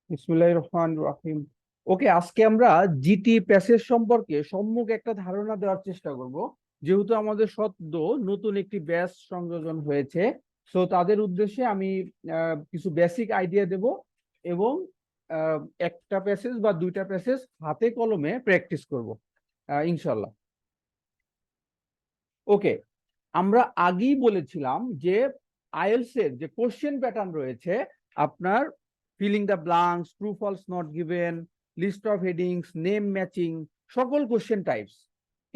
বিসমিল্লাহির রহমানির রহিম। ওকে, আজকে আমরা জিটি প্যাসেজ সম্পর্কে সম্মুখ একটা ধারণা দেওয়ার চেষ্টা করব, যেহেতু আমাদের সদ্য নতুন একটি ব্যাচ সংযোজন হয়েছে। সো তাদের উদ্দেশ্যে আমি কিছু বেসিক আইডিয়া দেব এবং আহ, একটা প্যাসেজ বা দুইটা প্যাসেজ হাতে কলমে প্র্যাকটিস করব ইনশাল্লাহ। ওকে, আমরা আগেই বলেছিলাম যে আইএলটিএস এর যে কোশ্চেন প্যাটার্ন রয়েছে, আপনার filling the blanks, true false not given, list of headings, name matching, সকল কোশ্চেন টাইপস,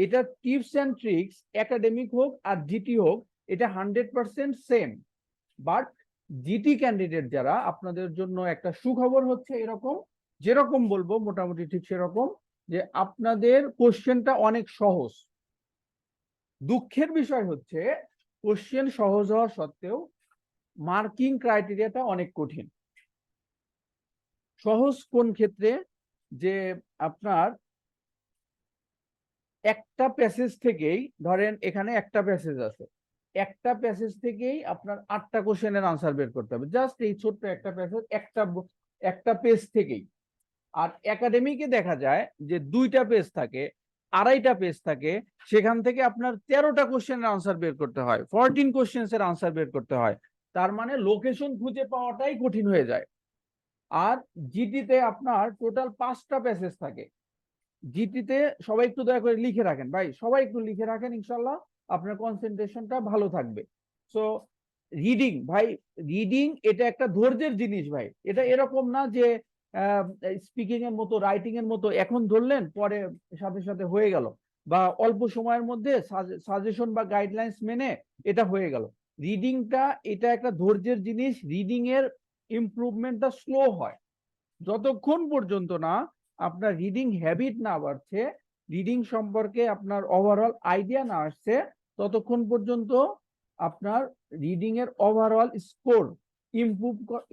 এটা টিপস অ্যান্ড ট্রিক্স একাডেমিক হোক আর জিটি হোক, এটা 100% সেম। বাট জিটি ক্যান্ডিডেট যারা, আপনাদের জন্য একটা সুখবর হচ্ছে এরকম, যেরকম বলবো মোটামুটি ঠিক সেরকম, যে আপনাদের কোশ্চেনটা অনেক সহজ। দুঃখের বিষয় হচ্ছে কোশ্চেন সহজ হওয়া সত্ত্বেও মার্কিং ক্রাইটেরিয়াটা অনেক কঠিন। সহজ কোন ক্ষেত্রে? যে আপনার একটা প্যাসেজ থেকেই, ধরেন এখানে একটা প্যাসেজ আছে, একটা প্যাসেজ থেকেই আপনার 8টা কোশ্চেনের আনসার বের করতে হবে, জাস্ট এই ছোট্ট একটা প্যাসেজ, একটা পেজ থেকেই। আর একাডেমিকে দেখা যায় যে 2টা পেজ থাকে, 2.5টা পেজ থাকে, সেখান থেকে আপনার 13টা কোশ্চেনের আনসার বের করতে হয়, 14 কোশ্চেন্স এর আনসার বের করতে হয়। তার মানে লোকেশন খুঁজে পাওয়াটাই কঠিন হয়ে যায়। আর জিটিতে আপনার টোটাল 5টা প্যাসেজ থাকে। জিটিতে সবাই একটু দয়া করে লিখে রাখেন ভাই, সবাই একটু লিখে রাখেন, ইনশাল্লাহ আপনার কনসেন্ট্রেশনটা ভালো থাকবে। সো রিডিং ভাই, রিডিং এটা একটা ধৈর্যের জিনিস ভাই। এটা এরকম না যে স্পিকিং এর মতো, রাইটিং এর মতো এখন ধরলেন পরে সাথে সাথে হয়ে গেল, বা অল্প সময়ের মধ্যে সাজেশন বা গাইডলাইন্স মেনে এটা হয়ে গেল। রিডিংটা এটা একটা ধৈর্যের জিনিস। রিডিং এর ইমপ্রুভমেন্টটা স্লো হয় যতক্ষণ পর্যন্ত না আপনার রিডিং হ্যাবিট না বাড়ছে, রিডিং সম্পর্কে আপনার ওভারঅল আইডিয়া না আসছে, ততক্ষণ পর্যন্ত আপনার রিডিং এর ওভারঅল স্কোর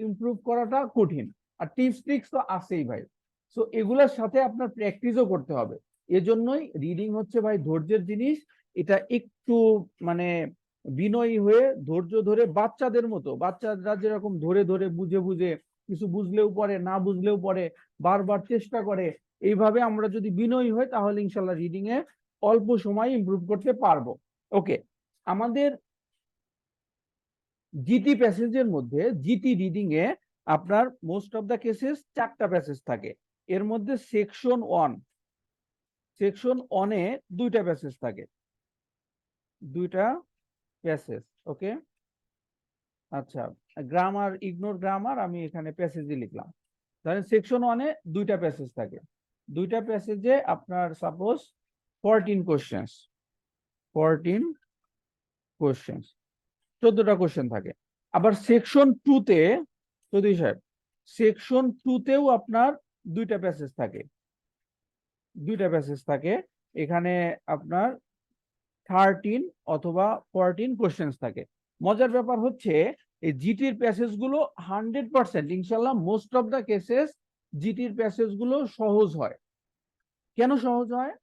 ইমপ্রুভ করাটা কঠিন। আর টিপস ট্রিক্স তো আছেই ভাই। সো এগুলোর সাথে আপনার প্র্যাকটিসও করতে হবে। এজন্যই রিডিং হচ্ছে ভাই ধৈর্যের জিনিস। এটা একটু মানে বিনয়ী হয়ে ধৈর্য ধরে, বাচ্চাদের মতো, বাচ্চারা যেরকম ধরে ধরে বুঝে বুঝে, কিছু বুঝলেও পরে, না বুঝলেও পরে, বারবার চেষ্টা করে, এইভাবে আমরা যদি বিনয়ী হই তাহলে ইনশাল্লাহ রিডিং এ অল্প সময় ইমপ্রুভ করতে পারবো। ওকে, আমাদের জিটি প্যাসেজের মধ্যে, জিটি রিডিং এ আপনার মোস্ট অফ দা কেসেস 4টা প্যাসেজ থাকে। এর মধ্যে সেকশন 1 এ 2টা প্যাসেজ থাকে, 2টা প্যাসেজ। ওকে, আচ্ছা, গ্রামার ইগনোর গ্রামার, আমি এখানে প্যাসেজই লিখলাম। ধরেন সেকশন 1-এ 2টা প্যাসেজ থাকে, 2টা প্যাসেজে আপনার সাপোজ 14 কোশ্চেন্স, 14 কোশ্চেন্স, 14টা কোশ্চেন থাকে। আবার সেকশন 2-তে, চৌধুরী সাহেব, সেকশন 2-তেও আপনার 2টা প্যাসেজ থাকে, 2টা প্যাসেজ থাকে। এখানে আপনার 13 অথবা 14 কোশ্চেন্স থাকে। মজার ব্যাপার হচ্ছে এই জিটির প্যাসেজ গুলো 100% ইনশাল্লাহ মোস্ট অফ দা কেসেস জিটির প্যাসেজ গুলো সহজ হয়। কেন সহজ হয়?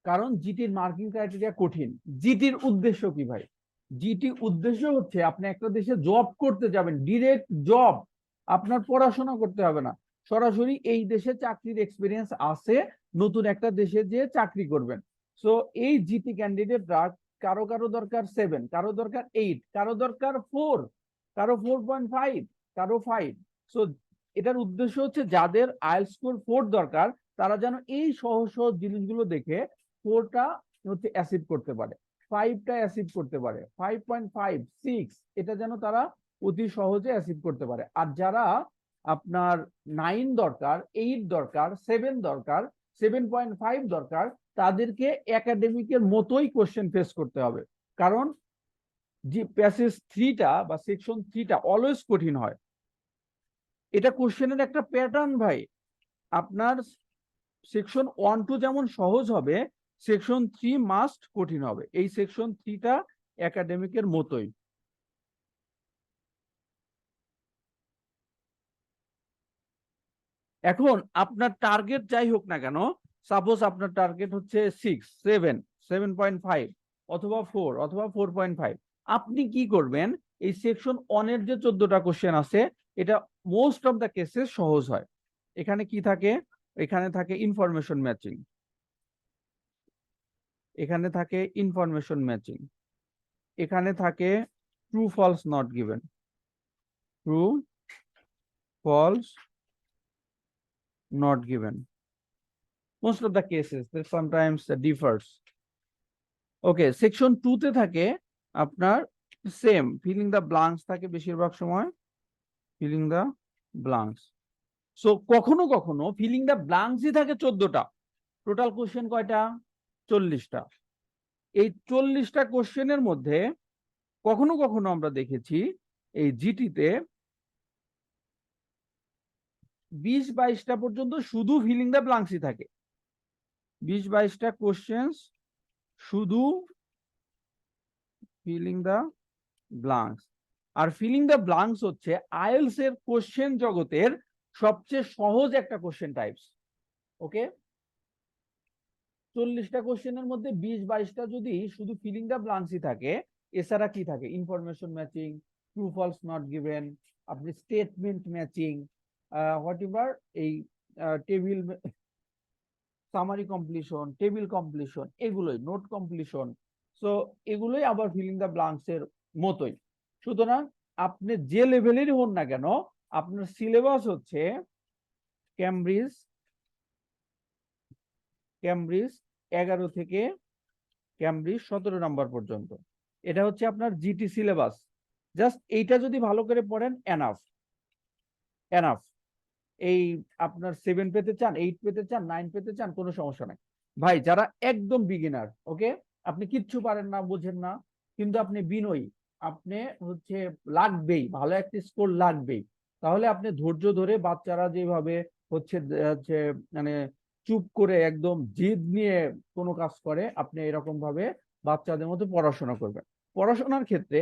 কারণ জিটির মার্কিং ক্রাইটেরিয়া কঠিন। জিটির উদ্দেশ্য কি ভাই? জিটি উদ্দেশ্য হচ্ছে আপনি একটা দেশে জব করতে যাবেন, ডিরেক্ট জব, আপনার পড়াশোনা করতে হবে না, সরাসরি এই দেশে চাকরির এক্সপিরিয়েন্স আছে, নতুন একটা দেশে যে চাকরি করবেন। সো এই জিটি ক্যান্ডিডেটরা, কারো কারো দরকার 7, কারো দরকার 8, কারো দরকার 4, কারো 4.5, কারো 5। সো এটার উদ্দেশ্য হচ্ছে যাদের আইএলটিএস স্কোর 4 দরকার, তারা যেন এই সহজ সহজ জিনিসগুলো দেখে 4টা হচ্ছে অ্যাচিভ করতে পারে, 5টা অ্যাচিভ করতে পারে, 5.5, 6, এটা যেন তারা অতি সহজে অ্যাচিভ করতে পারে। আর যারা আপনার 9 দরকার, 8 দরকার, 7 দরকার, 7.5 দরকার, তাদেরকে একাডেমিকের মতোই কোশ্চেন ফেস করতে হবে। কারণ যে প্যাসেজ 3টা বা সেকশন 3টা অলওয়েজ কঠিন হয়। এটা কোশ্চেনের একটা প্যাটার্ন ভাই। আপনার সেকশন 1-2 যেমন সহজ হবে, সেকশন 3 মাস্ট কঠিন হবে। এই সেকশন 3টা একাডেমিকের মতোই। এখন আপনার টার্গেট যাই হোক না কেন, সাপোজ আপনার টার্গেট হচ্ছে 6, 7, 7.5 অথবা 4 অথবা 4.5, আপনি কি করবেন, এই সেকশন 1 এর যে 14টা কোশ্চেন আছে এটা মোস্ট অফ দ্য কেসেস সহজ হয়। এখানে কি থাকে, এখানে থাকে ইনফরমেশন ম্যাচিং, এখানে থাকে ইনফরমেশন ম্যাচিং, এখানে থাকে true false not given, true false not given. Most of the cases sometimes differs. Okay, section 2 তে থাকে আপনার সেম ফিলিং দ্য ব্লাঙ্কস থাকে বেশিরভাগ সময়, ফিলিং দ্য ব্লাঙ্কস। সো কখনো কখনো ফিলিং দ্য ব্লাঙ্কসই থাকে 14টা, টোটাল কোশ্চেন কয়টা, 40টা। এই 40টা কোশ্চেনের মধ্যে কখনো কখনো আমরা দেখেছি এই জিটিতে 20-22টা পর্যন্ত শুধু ফিলিং দ্য ব্লাঙ্কসই থাকে, 20-22টা কোশ্চেন শুধু ফিলিং দ্য ব্লাঙ্কস। আর ফিলিং দ্য ব্লাঙ্কস হচ্ছে আইএলস এর কোশ্চেন জগতের সবচেয়ে সহজ একটা কোশ্চেন টাইপস। ওকে, 40টা কোশ্চেনের মধ্যে 20-22টা যদি শুধু ফিলিং দ্য ব্লাঙ্কসই থাকে, এছাড়া কি থাকে, information matching, true false not given, আপনি স্টেটমেন্ট ম্যাচিং, হোয়াট এভার, এই table summary completion, table completion, এগুলোই নোট কমপ্লিশন। সো এগুলোই আবার ফিলিং দ্য ব্লাঙ্কস এর মতোই। সুতরাং আপনি যে লেভেলেরই হন না কেন, আপনার সিলেবাস হচ্ছে ক্যামব্রিজ 11 থেকে ক্যামব্রিজ 17 নাম্বার পর্যন্ত। এটা হচ্ছে আপনার জিটি সিলেবাস। জাস্ট এইটা যদি ভালো করে পড়েন এনাফ, এনাফ। এই আপনার 7 পেতে চান, 8 পেতে চান, 9 পেতে চান, কোনো সমস্যা নাই ভাই। যারা একদম বিগিনার, ওকে, আপনি কিচ্ছু পারেন না, বোঝেন না, কিন্তু আপনি বিনয়ী, আপনি হচ্ছে লাগবেই, ভালো একটা স্কোর লাগবেই। তাহলে আপনি ধৈর্য ধরে, বাচ্চারা যেভাবে হচ্ছে হচ্ছে মানে চুপ করে একদম জিদ নিয়ে কোনো কাজ করে, আপনি এরকম ভাবে বাচ্চাদের মতো পড়াশোনা করবেন। পড়াশোনার ক্ষেত্রে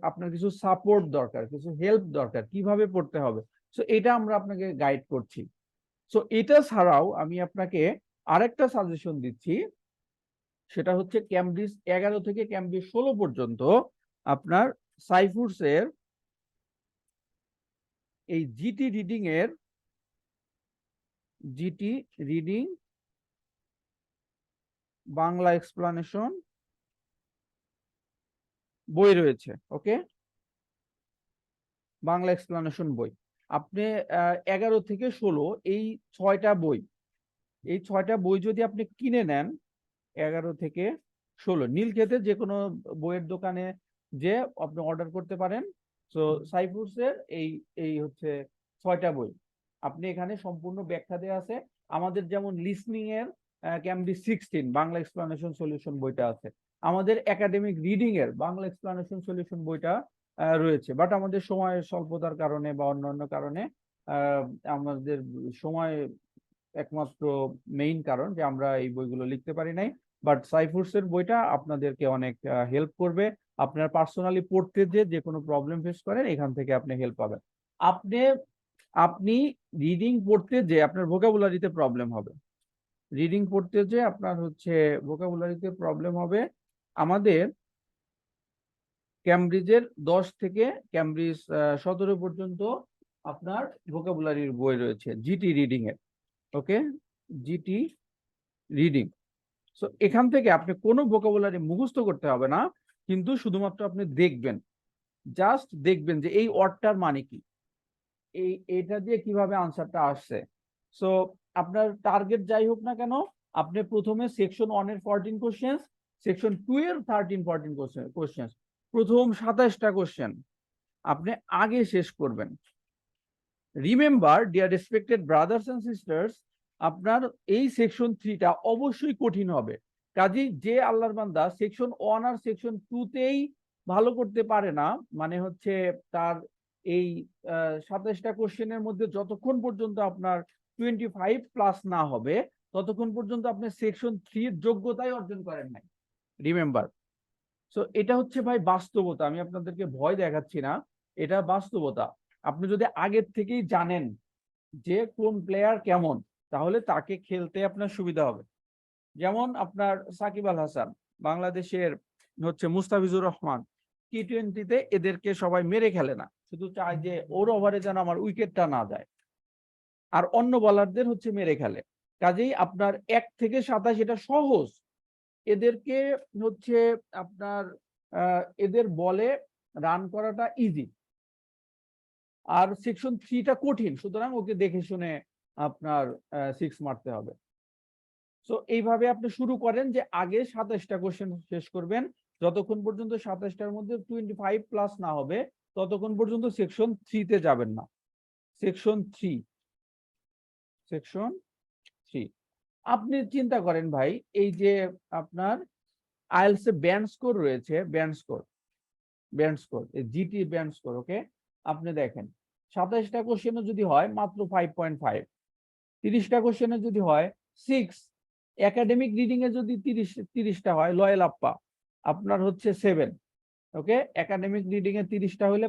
আপনার কিছু সাপোর্ট দরকার, কিছু হেল্প দরকার, কিভাবে পড়তে হবে। সো এটা আমরা আপনাকে গাইড করছি। সো এটা ছাড়াও আমি আপনাকে আরেকটা সাজেশন দিচ্ছি, সেটা হচ্ছে ক্যামব্রিজ 11 থেকে ক্যামব্রিজ 16 পর্যন্ত আপনার সাইফুডস এর এই জিটি রিডিং বাংলা এক্সপ্লানেশন বই রয়েছে। ওকে, বাংলা এক্সপ্লানেশন বই আপনি 11 থেকে 16 এই 6টা বই, এই 6টা বই যদি আপনি কিনে নেন 11 থেকে 16, নীলক্ষেতে যে কোনো বইয়ের দোকানে যে আপনি অর্ডার করতে পারেন। সো সাইফুডস এর এই এই হচ্ছে 6টা বই, আপনি এখানে সম্পূর্ণ ব্যাখ্যা দেওয়া আছে। আমাদের যেমন লিসনিং এর ক্যামব্রিজ 16 বাংলা এক্সপ্লানেশন সলিউশন বইটা আছে, আমাদের একাডেমিক রিডিং এর বাংলা এক্সপ্লানেশন সলিউশন বইটা রয়েছে। বাট আমাদের সময়ের স্বল্পতার কারণে বা অন্যান্য কারণে আমাদের সময় একমাত্র মেইন কারণ যে আমরা এই বইগুলো লিখতে পারি নাই। বাট সাইফুডস এর বইটা আপনাদেরকে অনেক হেল্প করবে। আপনার পার্সোনালি পড়তে যে কোনো প্রবলেম ফেস করেন, এখান থেকে আপনি হেল্প পাবেন। আপনি আপনি রিডিং পড়তে যে আপনার ভোকাবুলারিতে প্রবলেম হবে, রিডিং পড়তে যে আপনার হচ্ছে ভোকাবুলারিতে প্রবলেম হবে। আমাদের ক্যামব্রিজের 10 থেকে ক্যামব্রিজ 17 পর্যন্ত আপনার ভোকাবুলারির বই রয়েছে জিটি রিডিং এর। ওকে, জিটি রিডিং। সো এখান থেকে আপনি কোনো ভোকাবুলারি মুখস্থ করতে হবে না, কিন্তু শুধুমাত্র আপনি দেখবেন, জাস্ট দেখবেন যে এই ওয়ার্ডটার মানে কি, এটা দিয়ে কিভাবে আনসারটা আসছে। সো আপনার টার্গেট যাই হোক না কেন, আপনি প্রথমে সেকশন 1 এর 14 কোশ্চেন্স, সেকশন 2 এর 13-14 কোশ্চেন্স, প্রথম 27টা কোশ্চেন আপনি আগে শেষ করবেন। Remember dear respected brothers and sisters, আপনার এই সেকশন 3টা অবশ্যই কঠিন হবে। কাজেই যে আল্লাহর বান্দা সেকশন 1 আর সেকশন 2 তেই ভালো করতে পারে না, মানে হচ্ছে তার এই 27টা কোশ্চেনের মধ্যে যতক্ষণ পর্যন্ত আপনার 25+ না হবে, ততক্ষণ পর্যন্ত আপনি সেকশন 3 এর যোগ্যতাই অর্জন করেন নাই। রিমেম্বার। সো এটা হচ্ছে ভাই বাস্তবতা, আমি আপনাদেরকে ভয় দেখাচ্ছি না, এটা বাস্তবতা। আপনি যদি আগের থেকেই জানেন যে কোন প্লেয়ার কেমন, তাহলে তাকে খেলতে আপনার সুবিধা হবে। যেমন আপনার সাকিব আল হাসান, বাংলাদেশের হচ্ছে মুস্তাফিজুর রহমান, টি-20-তে এদেরকে সবাই মেরে খেলে না, শুধু চায় যে ওর ওভারে যেন আমার উইকেটটা না যায়, আর অন্য বলারদের হচ্ছে মেরে খেলে। কাজেই আপনার 1 থেকে 27 এটা সহজ, এদেরকে হচ্ছে আপনার এদের বলে রান করাটা ইজি, আর সেকশন 3টা কঠিন, সুতরাং ওকে দেখে শুনে আপনার 6 মারতে হবে। সো এইভাবে আপনি শুরু করেন যে আগে 27টা কোশ্চেন শেষ করবেন, যতক্ষণ পর্যন্ত 27টার মধ্যে 25 প্লাস না হবে ততক্ষণ পর্যন্ত সেকশন 3-তে যাবেন না। সেকশন 3 আপনি চিন্তা করেন ভাই, এই যে আপনার আইএলটিএস এ ব্যান্ড স্কোর রয়েছে, band score GT band score, okay, আপনি দেখেন 27টা কোশ্চেনে যদি হয় মাত্র 5.5, 30টা কোশ্চেনে যদি হয় 6, একাডেমিক রিডিং এ যদি 30টা হয় লয়েল আপ্পা আপনার হচ্ছে 7, ওকে, একাডেমিক রিডিং এ 30টা হলে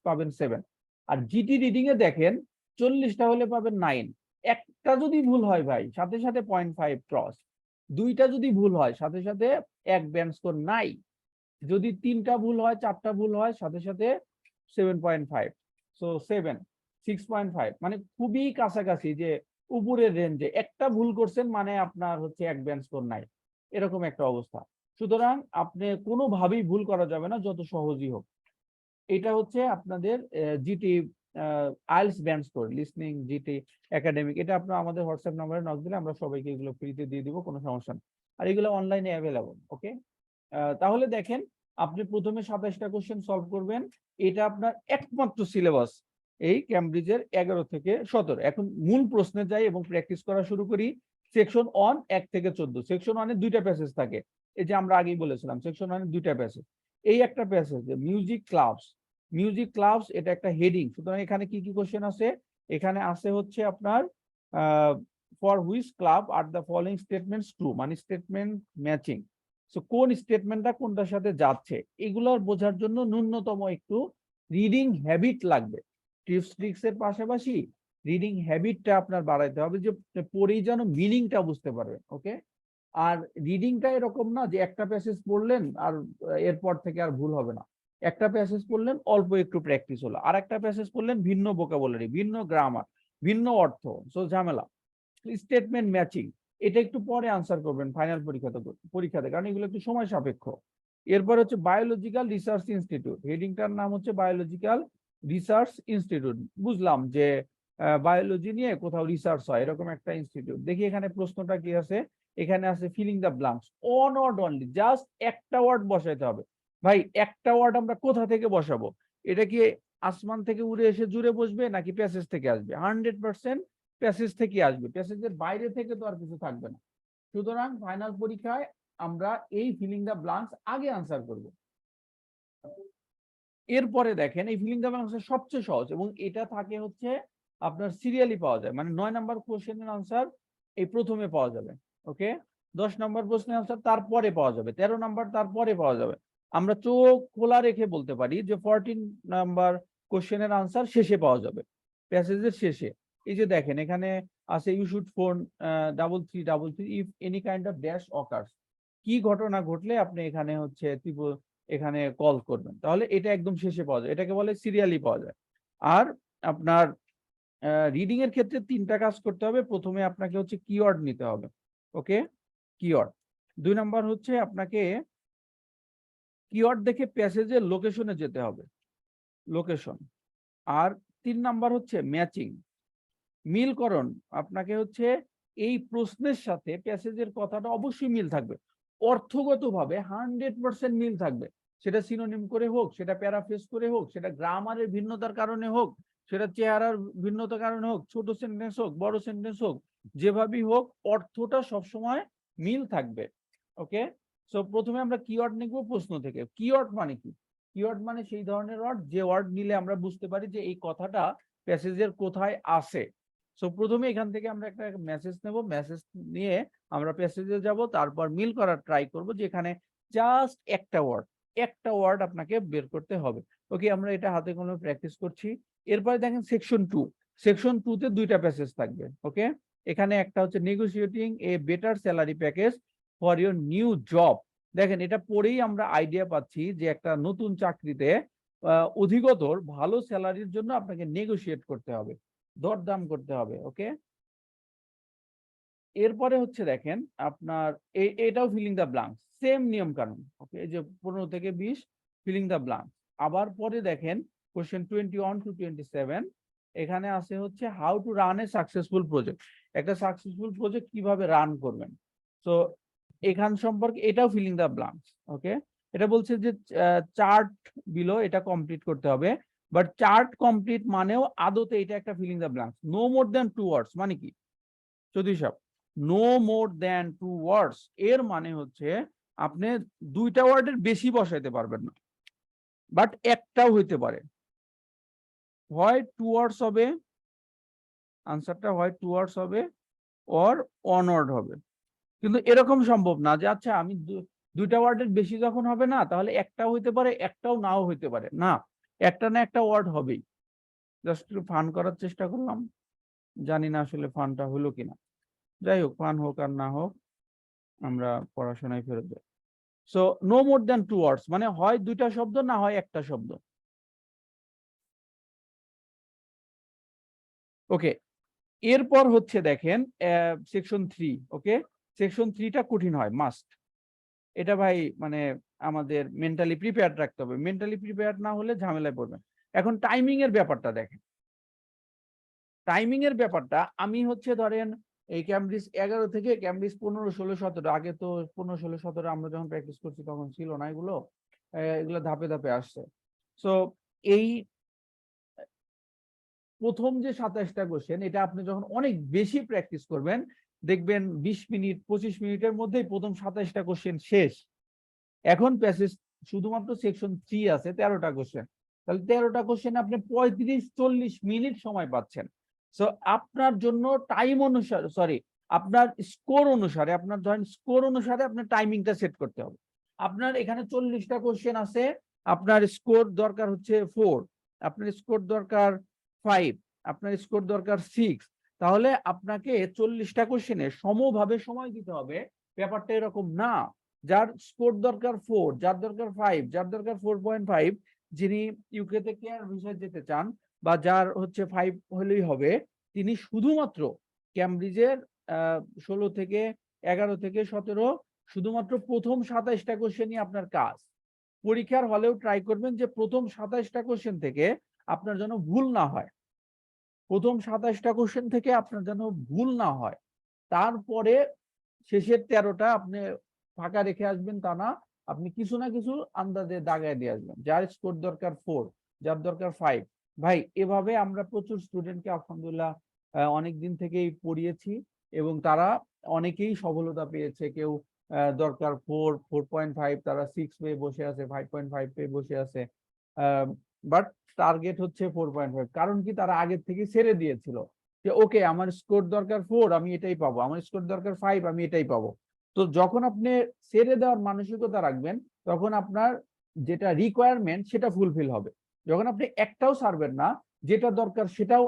পাবেন 7, আর জিটি রিডিং এ দেখেন 40টা হলে পাবেন 9। একটা যদি ভুল হয় ভাই সাথে সাথে 0.5 ক্রস, দুইটা যদি ভুল হয় সাথে সাথে এক ব্যান্ড স্কোর নাই, যদি 3টা ভুল হয় 4টা ভুল হয় সাথে সাথে 7.5, সো 7 6.5, মানে খুবই কাছাকাছি, যে উপরের রেঞ্জে একটা ভুল করছেন মানে আপনার হচ্ছে এক ব্যান্ড স্কোর নাই, এরকম একটা অবস্থা। সুতরাং আপনি কোনোভাবেই ভুল করা যাবে না যত সহজই হোক। এটা হচ্ছে আপনাদের GT IELTS band score, listening GT academic, এটা আপনার আমাদের হোয়াটসঅ্যাপ নম্বরে নক দিলে আমরা সবাইকে এগুলো ফ্রিতে দিয়ে দিব, কোনো সমস্যা নেই, আর এগুলো অনলাইনে অ্যাভেলেবল, ওকে। তাহলে দেখেন আপনি প্রথমে 27টা কোশ্চেন সলভ করবেন, এটা আপনার একমাত্র সিলেবাস এই ক্যামব্রিজের 11 থেকে 17। এখন মূল প্রশ্নে যাই এবং প্র্যাকটিস করা শুরু করি। সেকশন 1 1 থেকে 14, সেকশন 1 এ 2টা প্যাসেজ থাকে, এই যে আমরা আগেই বলেছিলাম সেকশন 1 এ 2টা প্যাসেজ, এই একটা প্যাসেজ মিউজিক ক্লাবস, এটা একটা হেডিং, সুতরাং এখানে কি কি কোশ্চেন আছে, এখানে আছে হচ্ছে আপনার for which club are the following statements true, মানে স্টেটমেন্ট ম্যাচিং, সো কোন স্টেটমেন্টটা কোনটার সাথে যাচ্ছে, এগুলোর বোঝার জন্য ন্যূনতম একটু রিডিং হ্যাবিট লাগবে। টিপস ট্রিক্স এর পাশাপাশি রিডিং হ্যাবিটটা আপনার বাড়াইতে হবে, যে পড়েই যেন মিনিংটা বুঝতে পারবেন, ওকে। আর রিডিংটা এরকম না যে একটা প্যাসেজ পড়লেন আর এরপর থেকে আর ভুল হবে না, একটা প্যাসেজ পড়লেন অল্প একটু প্র্যাকটিস হলো, আর একটা প্যাসেজ পড়লেন ভিন্ন ভোকাবুলারি, ভিন্ন গ্রামার, ভিন্ন অর্থ, সো ঝামেলা। স্টেটমেন্ট ম্যাচিং, এটা একটু পরে আনসার করবেন ফাইনাল পরীক্ষাতে, কারণ এগুলো একটু সময় সাপেক্ষ। এরপর হচ্ছে বায়োলজিক্যাল রিসার্চ ইনস্টিটিউট, হেডিংটার নাম হচ্ছে বায়োলজিক্যাল রিসার্চ ইনস্টিটিউট, বুঝলাম যে বায়োলজি নিয়ে কোথাও রিসার্চ হয় এরকম একটা ইনস্টিটিউট। দেখি এখানে প্রশ্নটা কি আছে, এখানে আছে filling the blanks, one word only, just একটা ওয়ার্ড বসাইতে হবে। ভাই একটা ওয়ার্ড আমরা কোথা থেকে বসাবো, এটা কি আসমান থেকে উড়ে এসে জুড়ে বসবে নাকি প্যাসেজ থেকে আসবে? 100% প্যাসেজ থেকে আসবে, প্যাসেজের বাইরে থেকে তো আর কিছু থাকবে না। সুতরাং ফাইনাল পরীক্ষায় আমরা এই ফিলিং দ্য ব্ল্যাঙ্কস আগে আনসার করব। এরপরে দেখেন এই ফিলিং দ্য ব্ল্যাঙ্কস সবচেয়ে সহজ, এবং এটা থাকে হচ্ছে আপনার সিরিয়ালি পাওয়া যায়, মানে 9 নাম্বার কোশ্চেনের আনসার এই প্রথমে পাওয়া যাবে, ওকে, 10 নাম্বার প্রশ্নের আনসার তারপরে পাওয়া যাবে, 13 নাম্বার তারপরে পাওয়া যাবে। আমরা চোখ খোলা রেখে বলতে পারি যে 14 নাম্বার কোশ্চেনের আনসার শেষে পাওয়া যাবে, প্যাসেজের শেষে। এই যে দেখেন এখানে আছে you should phone 3333 if any kind of dash occurs, কি ঘটনা ঘটলে আপনি এখানে হচ্ছে এখানে কল করবেন, তাহলে এটা একদম শেষে পাওয়া যায়, এটাকে বলে সিরিয়ালি পাওয়া যায়। আর আপনার রিডিং এর ক্ষেত্রে 3টা কাজ করতে হবে, প্রথমে আপনাকে হচ্ছে কিওয়ার্ড নিতে হবে, ওকে, কিওয়ার্ড। 2 নাম্বার হচ্ছে আপনাকে কিওয়ার্ড দেখে প্যাসেজের লোকেশনে যেতে হবে, লোকেশন। আর 3 নাম্বার হচ্ছে ম্যাচিং, মিলকরণ, আপনাকে হচ্ছে এই প্রশ্নের সাথে প্যাসেজের কথাটা অবশ্যই মিল থাকবে, অর্থগতভাবে 100% মিল থাকবে, সেটা সিনোনিম করে হোক, সেটা প্যারাফ্রেজ করে হোক, সেটা গ্রামারের ভিন্নতার কারণে হোক, সেটা চেহারার ভিন্নতার কারণে হোক, ছোট সেন্টেন্স হোক, বড় সেন্টেন্স হোক, যেভাবেই হোক অর্থটা সবসময় মিল থাকবে, ওকে। সো প্রথমে আমরা কিওয়ার্ড নিব প্রশ্ন থেকে। কিওয়ার্ড মানে কি? কিওয়ার্ড মানে সেই ধরনের ওয়ার্ড যে ওয়ার্ড নিলে আমরা বুঝতে পারি যে এই কথাটা প্যাসেজের কোথায় আছে। সো প্রথমে এখান থেকে আমরা একটা মেসেজ নেব, মেসেজ নিয়ে আমরা প্যাসেজে যাব, তারপর মিল করার ট্রাই করব, যেখানে জাস্ট একটা ওয়ার্ড আপনাকে বের করতে হবে, ওকে। আমরা এটা হাতে কলমে প্র্যাকটিস করছি। এরপরে দেখেন সেকশন 2 তে 2টা প্যাসেজ থাকবে, ওকে। এখানে একটা হচ্ছে negotiating a better salary package for your new job, দেখেন এটা পড়েই আমরা আইডিয়া পাচ্ছি যে একটা নতুন চাকরিতে অধিকতর ভালো স্যালারির জন্য আপনাকে নেগোশিয়েট করতে হবে, দরদাম করতে হবে। ওকে, এরপরে হচ্ছে দেখেন আপনার এটাও ফিলিং দ্য ব্লাঙ্কস, সেম নিয়ম কানুন। ওকে, এই যে 15 থেকে 20 ফিলিং দ্য ব্লাঙ্কস। আবার পরে দেখেন কোশ্চেন 21 to 27, এখানে আছে হচ্ছে how to run a successful project. একটা সাকসেসফুল প্রজেক্ট কিভাবে রান করবেন। তো এখান সম্পর্কে এটাও ফিলিং দ্য ব্লাঙ্কস। ওকে, এটা বলছে যে চার্ট বিলো এটা কমপ্লিট করতে হবে, বাট চার্ট কমপ্লিট মানেও আদতে এটা একটা filling the blanks. No more than 2 words মানে কি চৌধুরী সাহেব? নো মোর দ্যান 2 ওয়ার্ডস এর মানে হচ্ছে আপনি 2টা ওয়ার্ডের বেশি বসাইতে পারবেন না, বাট একটাও হইতে পারে, হয় 2 ওয়ার্ডস হবে, আনসারটা হয় 2 ওয়ার্ডস হবে, অর 1 ওয়ার্ড হবে। কিন্তু এরকম সম্ভব না যে আচ্ছা আমি 2টা ওয়ার্ডের বেশি যখন হবে না তাহলে একটাও হইতে পারে, একটাও নাও হইতে পারে, না, একটা না একটা ওয়ার্ড হবেই। জাস্ট একটু ফান করার চেষ্টা করলাম, জানি না আসলে ফানটা হলো কিনা। যাই হোক, ফান হোক আর না হোক, আমরা পড়াশোনায় ফেরত যাই। So no more than 2 words মানে হয় 2টা শব্দ, না হয় একটা শব্দ। ওকে, এরপর হচ্ছে দেখেন সেকশন 3। ওকে, সেকশন 3টা কঠিন হয় মাস্ট। এটা ভাই মানে আমাদের মেন্টালি প্রিপেয়ার্ড রাখতে হবে, মেন্টালি প্রিপেয়ার্ড না হলে ঝামেলায় পড়বেন। এখন টাইমিং এর ব্যাপারটা দেখেন, টাইমিং এর ব্যাপারটা আমি হচ্ছে ধরেন এই ক্যামব্রিজ 11 থেকে ক্যামব্রিজ 15, 16, 17, আগে তো 15, 16, 17 আমরা যখন প্র্যাকটিস করছি তখন ছিল না এগুলো, এগুলো ধাপে ধাপে আসছে। সো এই প্রথম যে 27টা কোশ্চেন এটা আপনি যখন অনেক বেশি প্র্যাকটিস করবেন দেখবেন 20 মিনিট 25 মিনিটের মধ্যেই প্রথম 27টা কোশ্চেন শেষ। এখন প্যাসেজ শুধুমাত্র সেকশন 3 আছে 13টা কোশ্চেন, তাহলে 13টা কোশ্চেন আপনি 35-40 মিনিট সময় পাচ্ছেন। সো আপনার জন্য টাইম অনুসারে, সরি, আপনার স্কোর অনুসারে, আপনার ধরেন স্কোর অনুসারে আপনার টাইমিংটা সেট করতে হবে। আপনার এখানে 40টা কোশ্চেন আছে, আপনার স্কোর দরকার হচ্ছে 4, আপনার স্কোর দরকার 5, আপনার স্কোর দরকার 6, তাহলে আপনাকে 40টা কোশ্চেনে সমভাবে সময় দিতে হবে। ব্যাপারটা এরকম না, যার স্কোর দরকার 4, যার দরকার 5, যার দরকার 4.5, যিনি ইউকে তে কেয়ার ভিসায় যেতে চান বা যার হচ্ছে 5 হলেই হবে, তিনি শুধুমাত্র ক্যামব্রিজের 16 থেকে 11 থেকে 17 শুধুমাত্র প্রথম 27টা কোশ্চেনই আপনার কাজ। পরীক্ষার হলেও ট্রাই করবেন যে প্রথম 27টা কোশ্চেন থেকে আপনার যেন ভুল না হয়, প্রথম 27টা কোশ্চেন থেকে আপনার যেন ভুল না হয়। তারপরে শেষের 13টা আপনি ফাঁকা রেখে আসবেন তা না, আপনি কিছু না কিছু আন্দাজে দাগায় দিয়ে আসবেন। যার স্কোর দরকার 4, যার দরকার 5। ভাই এভাবে আমরা প্রচুর স্টুডেন্টকে আলহামদুলিল্লাহ অনেক দিন থেকেই পড়িয়েছি এবং তারা অনেকেই সফলতা পেয়েছে। কেউ দরকার 4, 4.5, তারা 6 পেয়ে বসে আছে, 5.5 পেয়ে বসে আছে, বাট টার্গেট হচ্ছে 4.5। কারণ কি, তারা আগের থেকে ছেড়ে দিয়েছিল যে ওকে আমার স্কোর দরকার 4, আমি এটাই পাবো, আমার স্কোর দরকার 5, আমি এটাই পাবো। তো যখন আপনি ছেড়ে দেওয়ার মানসিকতা রাখবেন তখন আপনার যেটা রিকোয়ারমেন্ট সেটা ফুলফিল হবে। যখন আপনি একটাও ছাড়বেন না, যেটা দরকার সেটাও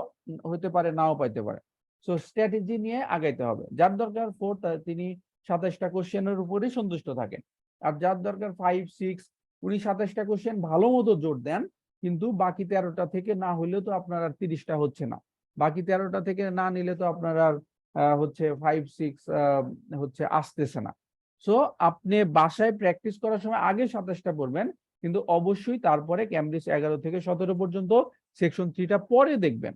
হতে পারে নাও পাইতে পারে। সো স্ট্র্যাটেজি নিয়ে আগাইতে হবে। যার দরকার 4 তিনি 27টা কোশ্চেনের উপরেই সন্তুষ্ট থাকেন, আর যার দরকার 5, 6 উনি 27টা কোশ্চেন ভালো মতো জোর দেন, কিন্তু বাকি 13টা থেকে না হলেও তো আপনার আর 30টা হচ্ছে না, বাকি 13টা থেকে না নিলে তো আপনার আর হচ্ছে 5, 6 হচ্ছে আসতেছে না। সো আপনি বাসায় প্র্যাকটিস করার সময় আগে 27টা পড়বেন, কিন্তু অবশ্যই তারপরে ক্যামব্রিজ 11 থেকে 17 পর্যন্ত সেকশন 3টা পরে দেখবেন।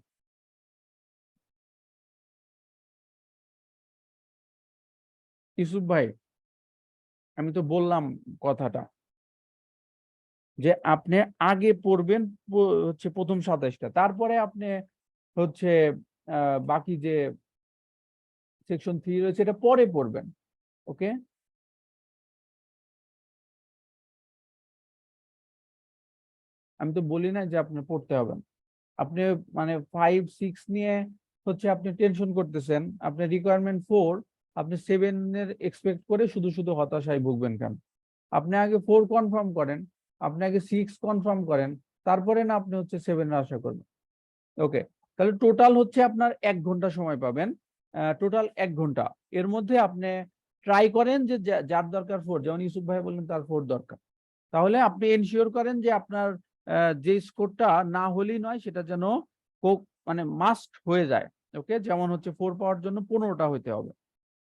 ইউসুফ ভাই, আমি তো বললাম কথাটা যে আপনি আগে পড়বেন হচ্ছে প্রথম 27টা, তারপরে আপনি হচ্ছে বাকি যে সেকশন 3 রয়েছে এটা পরে পড়বেন। ওকে, আমি তো বলি না যে আপনি পড়তে হবে না। আপনি মানে 5, 6 নিয়ে হচ্ছে আপনি টেনশন করতেছেন, আপনি রিকোয়ারমেন্ট 4, আপনি 7 এর এক্সপেক্ট করে শুধু শুধু হতাশায় ভুগবেন কেন? আপনি আগে 4 কনফার্ম করেন, আপনি আগে 6 কনফার্ম করেন, তারপরে না আপনি হচ্ছে 7 এর আশা করবেন। ওকে, তাহলে টোটাল হচ্ছে আপনার 1 ঘন্টা সময় পাবেন, টোটাল 1 ঘন্টা। এর মধ্যে আপনি ট্রাই করেন যে যার দরকার 4, যেমন ইউসুফ ভাই বললেন তার 4 দরকার, তাহলে আপনি এনশিওর করেন যে আপনার যে স্কোরটা না হলেই নয়, সেটা যেন মানে মাস্ট হয়ে যায়। ওকে, যেমন হচ্ছে 4 পাওয়ার জন্য 15টা হইতে হবে,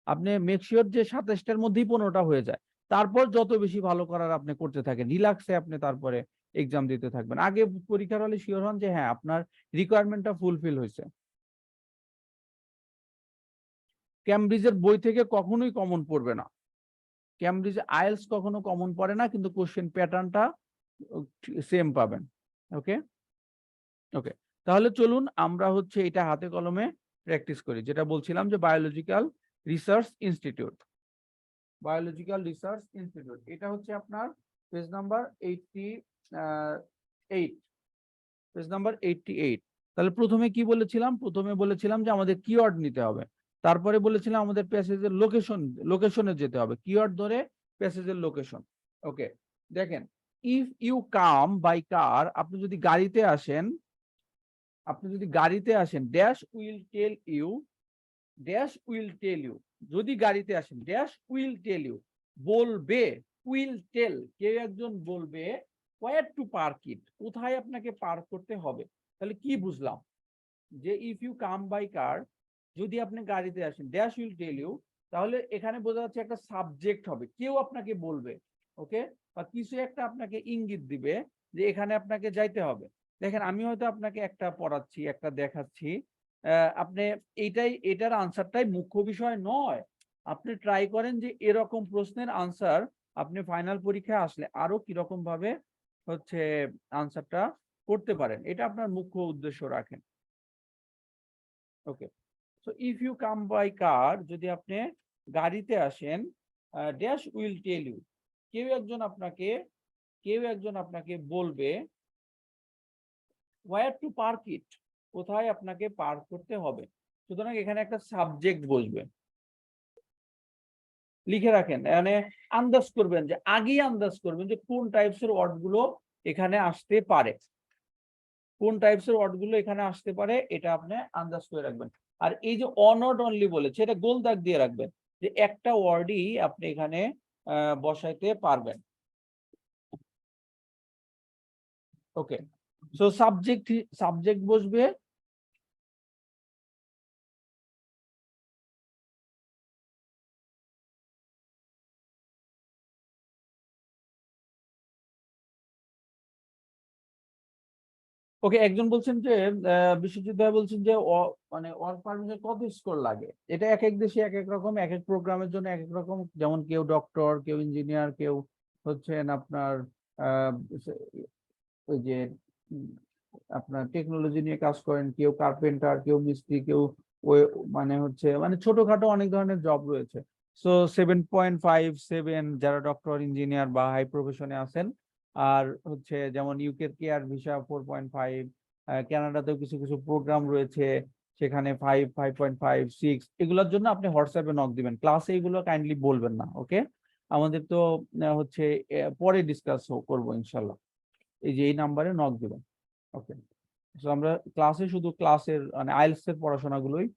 আপনি মেক শিওর যে 27টার মধ্যেই 15টা হয়ে যায়। তারপর যত বেশি ভালো করার আপনি করতে থাকেন, রিল্যাক্সে আপনি তারপরে এক্সাম দিতে থাকবেন। আগে পরীক্ষার হলে শিওর হন যে হ্যাঁ আপনার রিকোয়ারমেন্টটা ফুলফিল হয়েছে। ক্যামব্রিজের বই থেকে কখনোই কমন পড়বে না, ক্যামব্রিজ আইএলস কখনো কমন পড়ে না, কিন্তু কোশ্চেন প্যাটার্নটা সেম পাবেন। ওকে ওকে, তাহলে চলুন আমরা হচ্ছে এটা হাতে কলমে প্র্যাকটিস করি। যেটা বলছিলাম যে biological research institute, biological research institute, এটা হচ্ছে আপনার পেজ নাম্বার 88, পেজ নাম্বার 88। তাহলে প্রথমে কি বলেছিলাম? প্রথমে বলেছিলাম যে আমাদের কিওয়ার্ড নিতে হবে, তারপরে বলেছিলাম আমাদের প্যাসেজের লোকেশনে যেতে হবে, কিওয়ার্ড ধরে প্যাসেজের লোকেশন। ওকে, দেখেন, if you come by car, আপনি যদি গাড়িতে আসেন, dash will tell you, dash will tell you, যদি গাড়িতে আসেন ড্যাশ উইল টেল ইউ, বলবে, উইল টেল, কেউ একজন বলবে ওয়্যার টু পার্ক ইট, কোথায় আপনাকে পার্ক করতে হবে। তাহলে কি বুঝলাম? যে if you come by car, যদি আপনি গাড়িতে আসেন, ড্যাশ উইল টেল ইউ, তাহলে এখানে বোঝা যাচ্ছে একটা সাবজেক্ট হবে, কেউ আপনাকে বলবে। ওকে, বা কিছু একটা আপনাকে ইঙ্গিত দিবে যে এখানে আপনাকে যাইতে হবে। দেখেন, আমি হয়তো আপনাকে একটা পড়াচ্ছি, একটা দেখাচ্ছি, আপনি এটার আনসারটাই মুখ্য বিষয় নয়। আপনি ট্রাই করেন যে এরকম প্রশ্নের আনসার আপনি ফাইনাল পরীক্ষায় আসলে আরো কিরকম ভাবে হচ্ছে আনসারটা করতে পারেন, এটা আপনার মুখ্য উদ্দেশ্য রাখেন। Okay, so if you come by car, যদি আপনি গাড়িতে আসেন, ড্যাশ উইল টেল ইউ, কেউ একজন আপনাকে বলবে ওয়্যার টু পার্ক ইট, কোথায় আপনাকে পার্ক করতে হবে। সুতরাং এখানে একটা সাবজেক্ট বসবে, লিখে রাখেন, মানে আন্দাজ করবেন, যে আগেই আন্দাজ করবেন যে কোন টাইপসের ওয়ার্ড গুলো এখানে আসতে পারে, এখানে আসতে পারে, এটা আপনি আন্দাজ করে রাখবেন। আর এই যে অনট অনলি বলেছে, এটা গোল দাগ দিয়ে রাখবেন, যে একটা ওয়ার্ডই আপনি এখানে বসাইতে পারবেন। ওকে, সো সাবজেক্ট বসবে, ওকে, একজন বলছেন যে বিশ্বজিৎ ভাই বলছেন যে মানে ওয়ার্ক পারমিটে কত স্কোর লাগে। এটা এক এক দেশে এক এক রকম, এক এক প্রোগ্রামের জন্য এক এক রকম, যেমন কেউ ডক্টর, কেউ ইঞ্জিনিয়ার, কেউ হচ্ছেন আপনার আহ, ওই যে আপনার টেকনোলজি নিয়ে কাজ করেন, কেউ কার্পেন্টার, কেউ মিস্ত্রি, কেউ ওই মানে ছোটখাটো অনেক ধরনের জব রয়েছে। সো 7.57 যারা ডক্টর, ইঞ্জিনিয়ার বা হাই প্রফেশনে আছেন। আর হচ্ছে যেমন ইউকের কেয়ার ভিসা 4.5, কানাডাতেও কিছু কিছু প্রোগ্রাম রয়েছে, সেখানে 5.6, এগুলোর জন্য আপনি হোয়াটসঅ্যাপে নক দিবেন, ক্লাসে এগুলো কাইন্ডলি বলবেন না। ওকে, আমাদের তো হচ্ছে পরে ডিসকাস করবো ইনশাল্লাহ, এই যে এই নাম্বারে নক দিবেন। ওকে, আমরা ক্লাসে শুধু ক্লাসের মানে আইএলটিএস এর পড়াশোনাগুলোই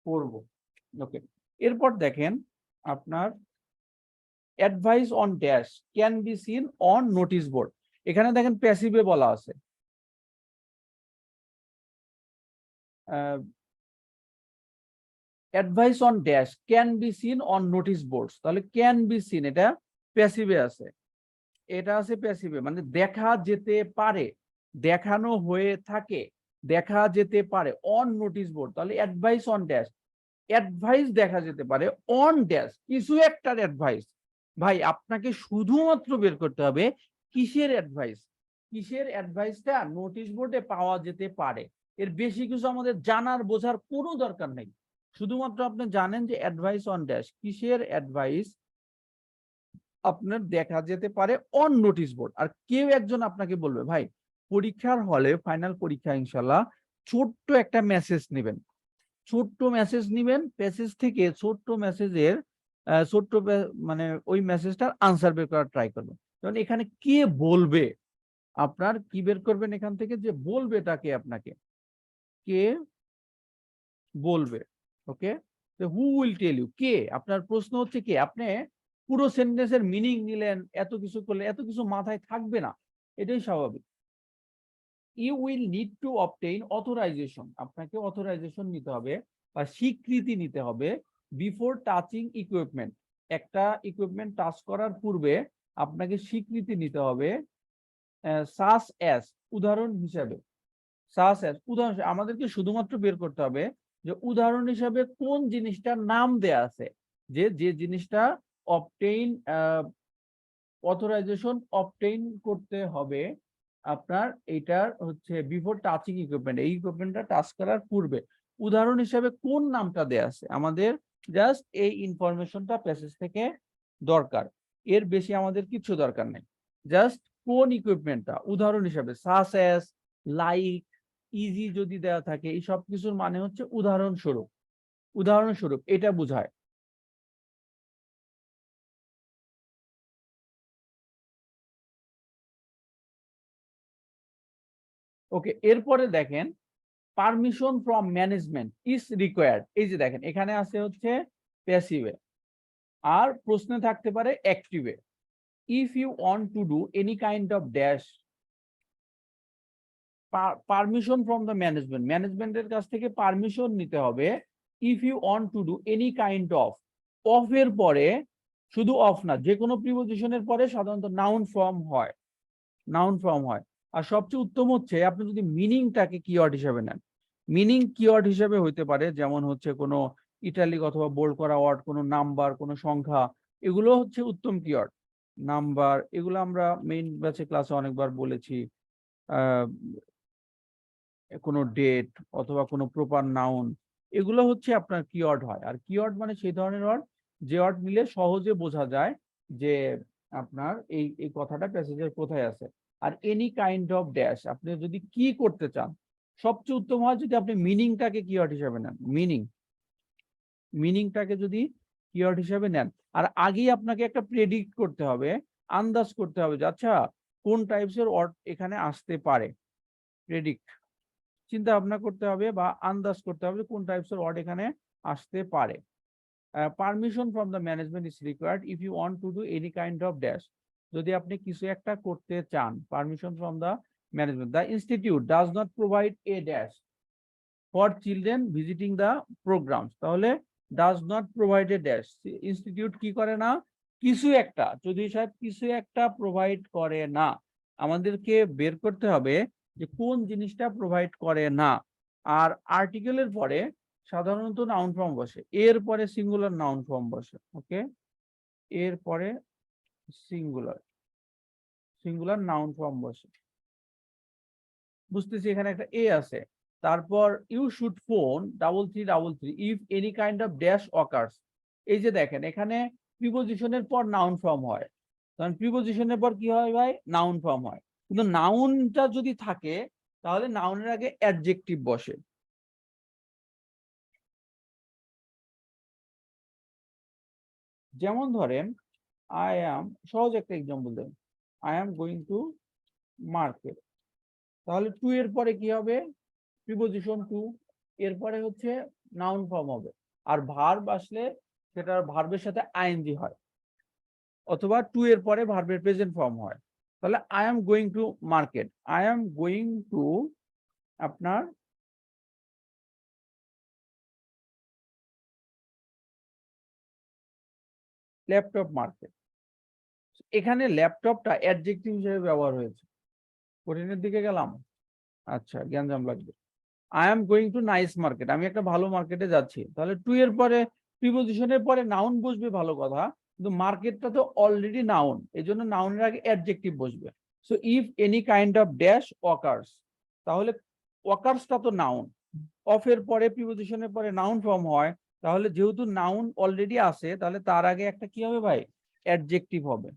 করব। ওকে, এরপর দেখেন আপনার advice on dash can be seen on notice board, এখানে দেখেন প্যাসিভে বলা আছে, advice on dash can be seen on notice boards, তাহলে ক্যান বি সিন এটা প্যাসিভে আছে, এটা আছে প্যাসিভে, মানে দেখা যেতে পারে, দেখানো হয়ে থাকে, দেখা যেতে পারে অন নোটিশ বোর্ড, তাহলে অ্যাডভাইস অন ড্যাশ, অ্যাডভাইস দেখা যেতে পারে অন ড্যাশ, কিছু একটার অ্যাডভাইস। ভাই আপনাকে শুধুমাত্র বের করতে হবে কিসের অ্যাডভাইস, কিসের অ্যাডভাইসটা নোটিশ বোর্ডে পাওয়া যেতে পারে। এর বেশি কিছু আমাদের জানার বোঝার কোনো দরকার নেই, শুধুমাত্র আপনি জানেন যে অ্যাডভাইস অন ড্যাশ, কিসের অ্যাডভাইস আপনার দেখা যেতে পারে অন নোটিশ বোর্ড। আর কেউ একজন আপনাকে বলবে, ভাই পরীক্ষার হলে ফাইনাল পরীক্ষা ইনশাল্লাহ ছোট্ট একটা মেসেজ নেবেন, ছোট্ট মেসেজ নিবেন, মেসেজ থেকে ছোট্ট মেসেজের মানে ওই মেসেজটার আনসার বের করার ট্রাই করবেন। কারণ এখানে কে বলবে, আপনার কি বের করবেন এখান থেকে, যে বলবে তাকে, আপনাকে কে বলবে। ওকে, হু উইল টেল ইউ, কে? আপনার প্রশ্ন হচ্ছে কে? আপনি পুরো সেন্টেন্সের মিনিং নিলেন, এত কিছু করলে এত কিছু মাথায় থাকবে না। এটাই স্বাভাবিক। You will need to obtain authorisation, আপনাকে অথরাইজেশন নিতে হবে বা স্বীকৃতি নিতে হবে বিফোর টাচিং ইকুইপমেন্ট। একটা ইকুইপমেন্ট টাচ করার পূর্বে আপনাকে স্বীকৃতি নিতে হবে সাস অ্যাজ, উদাহরণ হিসাবে। সাস অ্যাজ উদাহরণ আমাদেরকে শুধুমাত্র বের করতে হবে যে উদাহরণ হিসাবে কোন জিনিসটার নাম দেয়া আছে, যে জিনিসটা অবটেইন অথরাইজেশন অবটেইন করতে হবে আপনার, এইটার হচ্ছে বিফোর টাচিং ইকুইপমেন্ট, এই ইকুইপমেন্টটা টাচ করার পূর্বে উদাহরণ হিসাবে কোন নামটা দেয়া আছে আমাদের জাস্ট এই ইনফরমেশনটা প্যাসেজ থেকে দরকার। এর বেশি আমাদের কিছু দরকার নেই। জাস্ট কোন ইকুইপমেন্টটা উদাহরণ হিসাবে সাস অ্যাজ, লাইক, ইজি যদি দেওয়া থাকে, এই সব কিছুর মানে হচ্ছে উদাহরণস্বরূপ। উদাহরণস্বরূপ এটা বোঝায়। ওকে, এরপরে দেখেন permission from management is required. এই যে দেখেন এখানে আছে হচ্ছে প্যাসিভে, আর প্রশ্নে থাকতে পারে অ্যাক্টিভে। If you want to do any kind of dash, permission from the management, ম্যানেজমেন্টের কাছ থেকে পারমিশন নিতে হবে। If you want to do any kind of, of এর পরে শুধু অফ না, যে কোনো প্রিপোজিশনের পরে সাধারণত নাউন ফর্ম হয়, নাউন ফর্ম হয়। আর সবচেয়ে উত্তম হচ্ছে আপনি যদি মিনিংটাকে কিওয়ার্ড হিসেবে নেন। মিনিং কিওয়ার্ড হিসেবে হইতে পারে যেমন হচ্ছে কোনো ইটালিক অথবা বোল্ড করা ওয়ার্ড, কোনো নাম্বার, কোনো সংখ্যা, এগুলো হচ্ছে উত্তম কিওয়ার্ড। নাম্বার, এগুলো আমরা মেইন ব্যাচে ক্লাসে অনেকবার বলেছি। আহ কোনো ডেট অথবা কোনো প্রপার নাউন, এগুলো হচ্ছে আপনার কিওয়ার্ড হয়। আর কিওয়ার্ড মানে সেই ধরনের ওয়ার্ড যে ওয়ার্ড নিলে সহজে বোঝা যায় যে আপনার এই এই কথাটা প্যাসেজের কোথায় আছে। আর এনি কাইন্ড অফ ড্যাশ, আপনি যদি কি করতে চান, সবচেয়ে উত্তম হয় যদি আপনি মিনিংটাকে কিওয়ার্ড হিসেবে নেন। মিনিংটাকে যদি কিওয়ার্ড হিসেবে নেন, আর আগেই আপনাকে একটা প্রেডিক্ট করতে হবে, আন্দাজ করতে হবে যে আচ্ছা কোন টাইপসের ওয়ার্ড এখানে আসতে পারে। প্রেডিক্ট, চিন্তা ভাবনা করতে হবে বা আন্দাজ করতে হবে কোন টাইপসের ওয়ার্ড এখানে আসতে পারে। Permission from the management is required if you want to do any kind of dash, যদি আপনি কিছু একটা করতে চান, permission from the management. The institute does not provide a dash for children visiting the programs, তাহলে does not provide a dash, institute কি করে না, কিছু একটা, চৌধুরী সাহেব কিছু একটা প্রোভাইড করে না। আমাদেরকে বের করতে হবে যে কোন জিনিসটা প্রোভাইড করে না। আর আর্টিকেলের পরে সাধারণত নাউন ফর্ম বসে, এর পরে সিঙ্গুলার নাউন ফর্ম বসে। ওকে, এর পরে সিঙ্গুলার সিঙ্গুলার নাউন ফর্ম বসে। বুঝতেছি এখানে একটা এ আছে। তারপর you should phone 3333 if any kind of dash occurs. এই যে দেখেন এখানে প্রিপোজিশনের পর নাউন ফর্ম হয়, কারণ প্রিপোজিশনের পর কি হয় ভাই, নাউন ফর্ম হয়। কিন্তু নাউনটা যদি থাকে তাহলে নাউনের আগে অ্যাডজেক্টিভ বসে। যেমন ধরেন আই অ্যাম, সহজ একটা এক্সাম্পল দেন, I am going to market, তাহলে টু এর পরে কি হবে, প্রিপোজিশন টু, এরপরে হচ্ছে নাউন ফর্ম হবে। আর ভার্ব আসলে সেটার ভার্বের সাথে আইএনজি হয়, অথবা টু এর পরে ভার্বের প্রেজেন্ট ফর্ম হয়। তাহলে I am going to market, I am going to আপনার ল্যাপটপ মার্কেট। এখানে ল্যাপটপটা অ্যাডজেক্টিভ হিসেবে ব্যবহার হয়েছে। কঠিনের দিকে গেলাম, আচ্ছা গ্যাঞ্জাম লাগবে। I am going to nice market, আমি একটা ভালো মার্কেটে যাচ্ছি, তাহলে টু এর পরে প্রিপোজিশনের পরে নাউন বসবে, ভালো কথা, কিন্তু মার্কেটটা তো অলরেডি নাউন, এই জন্য নাউনের আগে অ্যাডজেক্টিভ বসবে। So if any kind of dash occurs, তাহলে অকার্সটা তো নাউন, অফ এর পরে প্রিপোজিশনের পরে নাউন ফর্ম হয়, তাহলে যেহেতু নাউন অলরেডি আছে তাহলে তার আগে একটা কি হবে ভাই, অ্যাডজেক্টিভ হবে।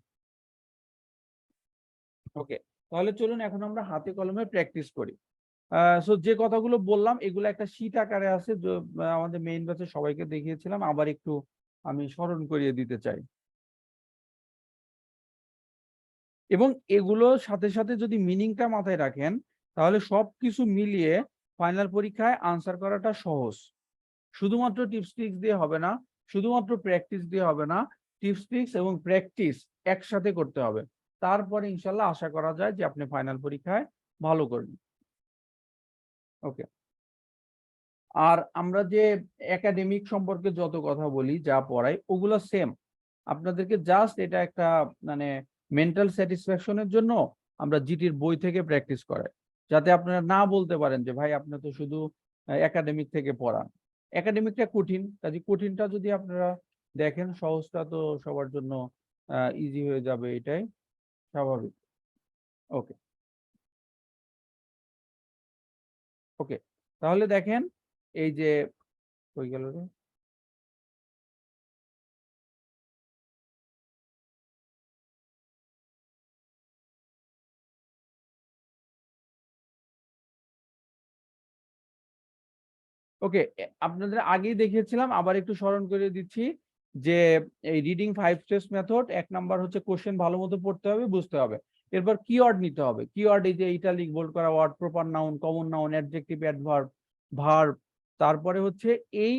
ওকে, তাহলে চলুন এখন আমরা হাতে কলমে প্র্যাকটিস করি। সো যে কথাগুলো বললাম এগুলো একটা শীট আকারে আছে, আমাদের মেইন ব্যাচে সবাইকে দেখিয়েছিলাম, আবার একটু আমি স্মরণ করিয়ে দিতে চাই। এবং এগুলোর সাথে সাথে যদি মিনিংটা মাথায় রাখেন তাহলে সবকিছু মিলিয়ে ফাইনাল পরীক্ষায় আনসার করাটা সহজ। শুধুমাত্র টিপস ট্রিক্স দিয়ে হবে না, শুধুমাত্র প্র্যাকটিস দিয়ে হবে না, টিপস ট্রিক্স এবং প্র্যাকটিস একসাথে করতে হবে। তারপরে ইনশাল্লাহ আশা করা যায় যে আপনি ফাইনাল পরীক্ষায় ভালো করবেন। ওকে। আর আমরা যে একাডেমিক সম্পর্কে যত কথা বলি, যা পড়াই, ওগুলো সেম। আপনাদেরকে জাস্ট এটা একটা মানে মেন্টাল স্যাটিসফ্যাকশনের জন্য আমরা জিটির বই থেকে প্র্যাকটিস করাই, যাতে আপনারা না বলতে পারেন যে ভাই আপনি তো শুধু একাডেমিক থেকে পড়ান। একাডেমিকটা কঠিন, কাজে কঠিনটা যদি আপনারা দেখেন, সহজটা তো সবার জন্য ইজি হয়ে যাবে, এটাই স্বাভাবিক। ওকে ওকে, তাহলে দেখেন এই যে হয়ে গেল রে। ওকে, আপনাদের আগেই দেখিয়েছিলাম, আবার একটু স্মরণ করে দিচ্ছি যে এই রিডিং 5 স্টেপস মেথড, 1 নাম্বার হচ্ছে কোশ্চেন ভালো মতো পড়তে হবে, বুঝতে হবে। এরপর কিওয়ার্ড নিতে হবে। কিওয়ার্ড এই যে ইটালিক বোল্ড করা word, proper noun, common noun, adjective, adverb, verb. তারপরে হচ্ছে এই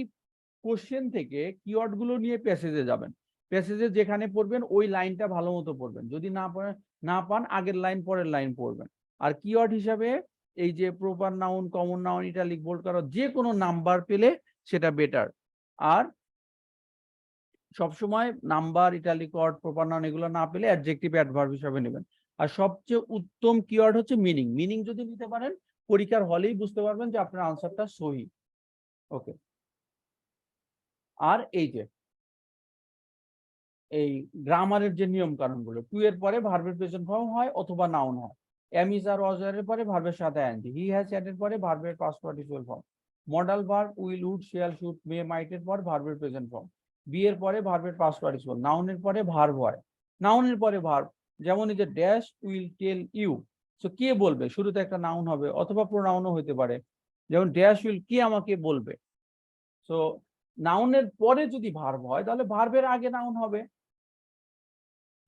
কোশ্চেন থেকে কিওয়ার্ড গুলো নিয়ে প্যাসেজে যাবেন। প্যাসেজে যেখানে পড়বেন ওই লাইনটা ভালো মতো পড়বেন, যদি না পান আগের লাইন পরের লাইন পড়বেন। আর কিওয়ার্ড হিসাবে এই যে proper noun, common noun, italic bold করা যে কোনো নাম্বার পেলে সেটা বেটার। আর সবসময় number, italic word, proper noun এগুলো না পেলে অ্যাডজেক্টিভ, অ্যাডভার্ব হিসাবে নেবেন। আর সবচেয়ে উত্তম কিওয়ার্ড হচ্ছে মিনিং। মিনিং যদি নিতে পারেন, পরীক্ষার হলেই বুঝতে পারবেন যে আপনার আনসারটা সহি। ওকে। আর এই যে এই গ্রামারের যে নিয়ম কানুনগুলো, টু এর পরে ভার্বের প্রেজেন্ট ফর্ম হয় অথবা নাউন হয়। এম ইজ আর ওয়াজ এর পরে ভার্বের সাথে আইএনজি। হি হ্যাজ হ্যাড এর পরে ভার্বের past participle form. Modal verb will, would, shall, should, may, might এর পর ভার্বের প্রেজেন্ট ফর্ম। বি এর পরে ভার্বের পাস্ট পার্টিসিপল। নাউনের পরে ভার্ব হয়। নাউনের পরে ভার্ব, যেমন এই যে dash will tell you. So কে বলবে, শুরুতে একটা নাউন হবে অথবা প্রোনাউনও হতে পারে, যেমন ড্যাশ উইল, কে আমাকে বলবে। সো নাউনের পরে যদি ভার্ব হয় তাহলে ভার্বের আগে নাউন হবে।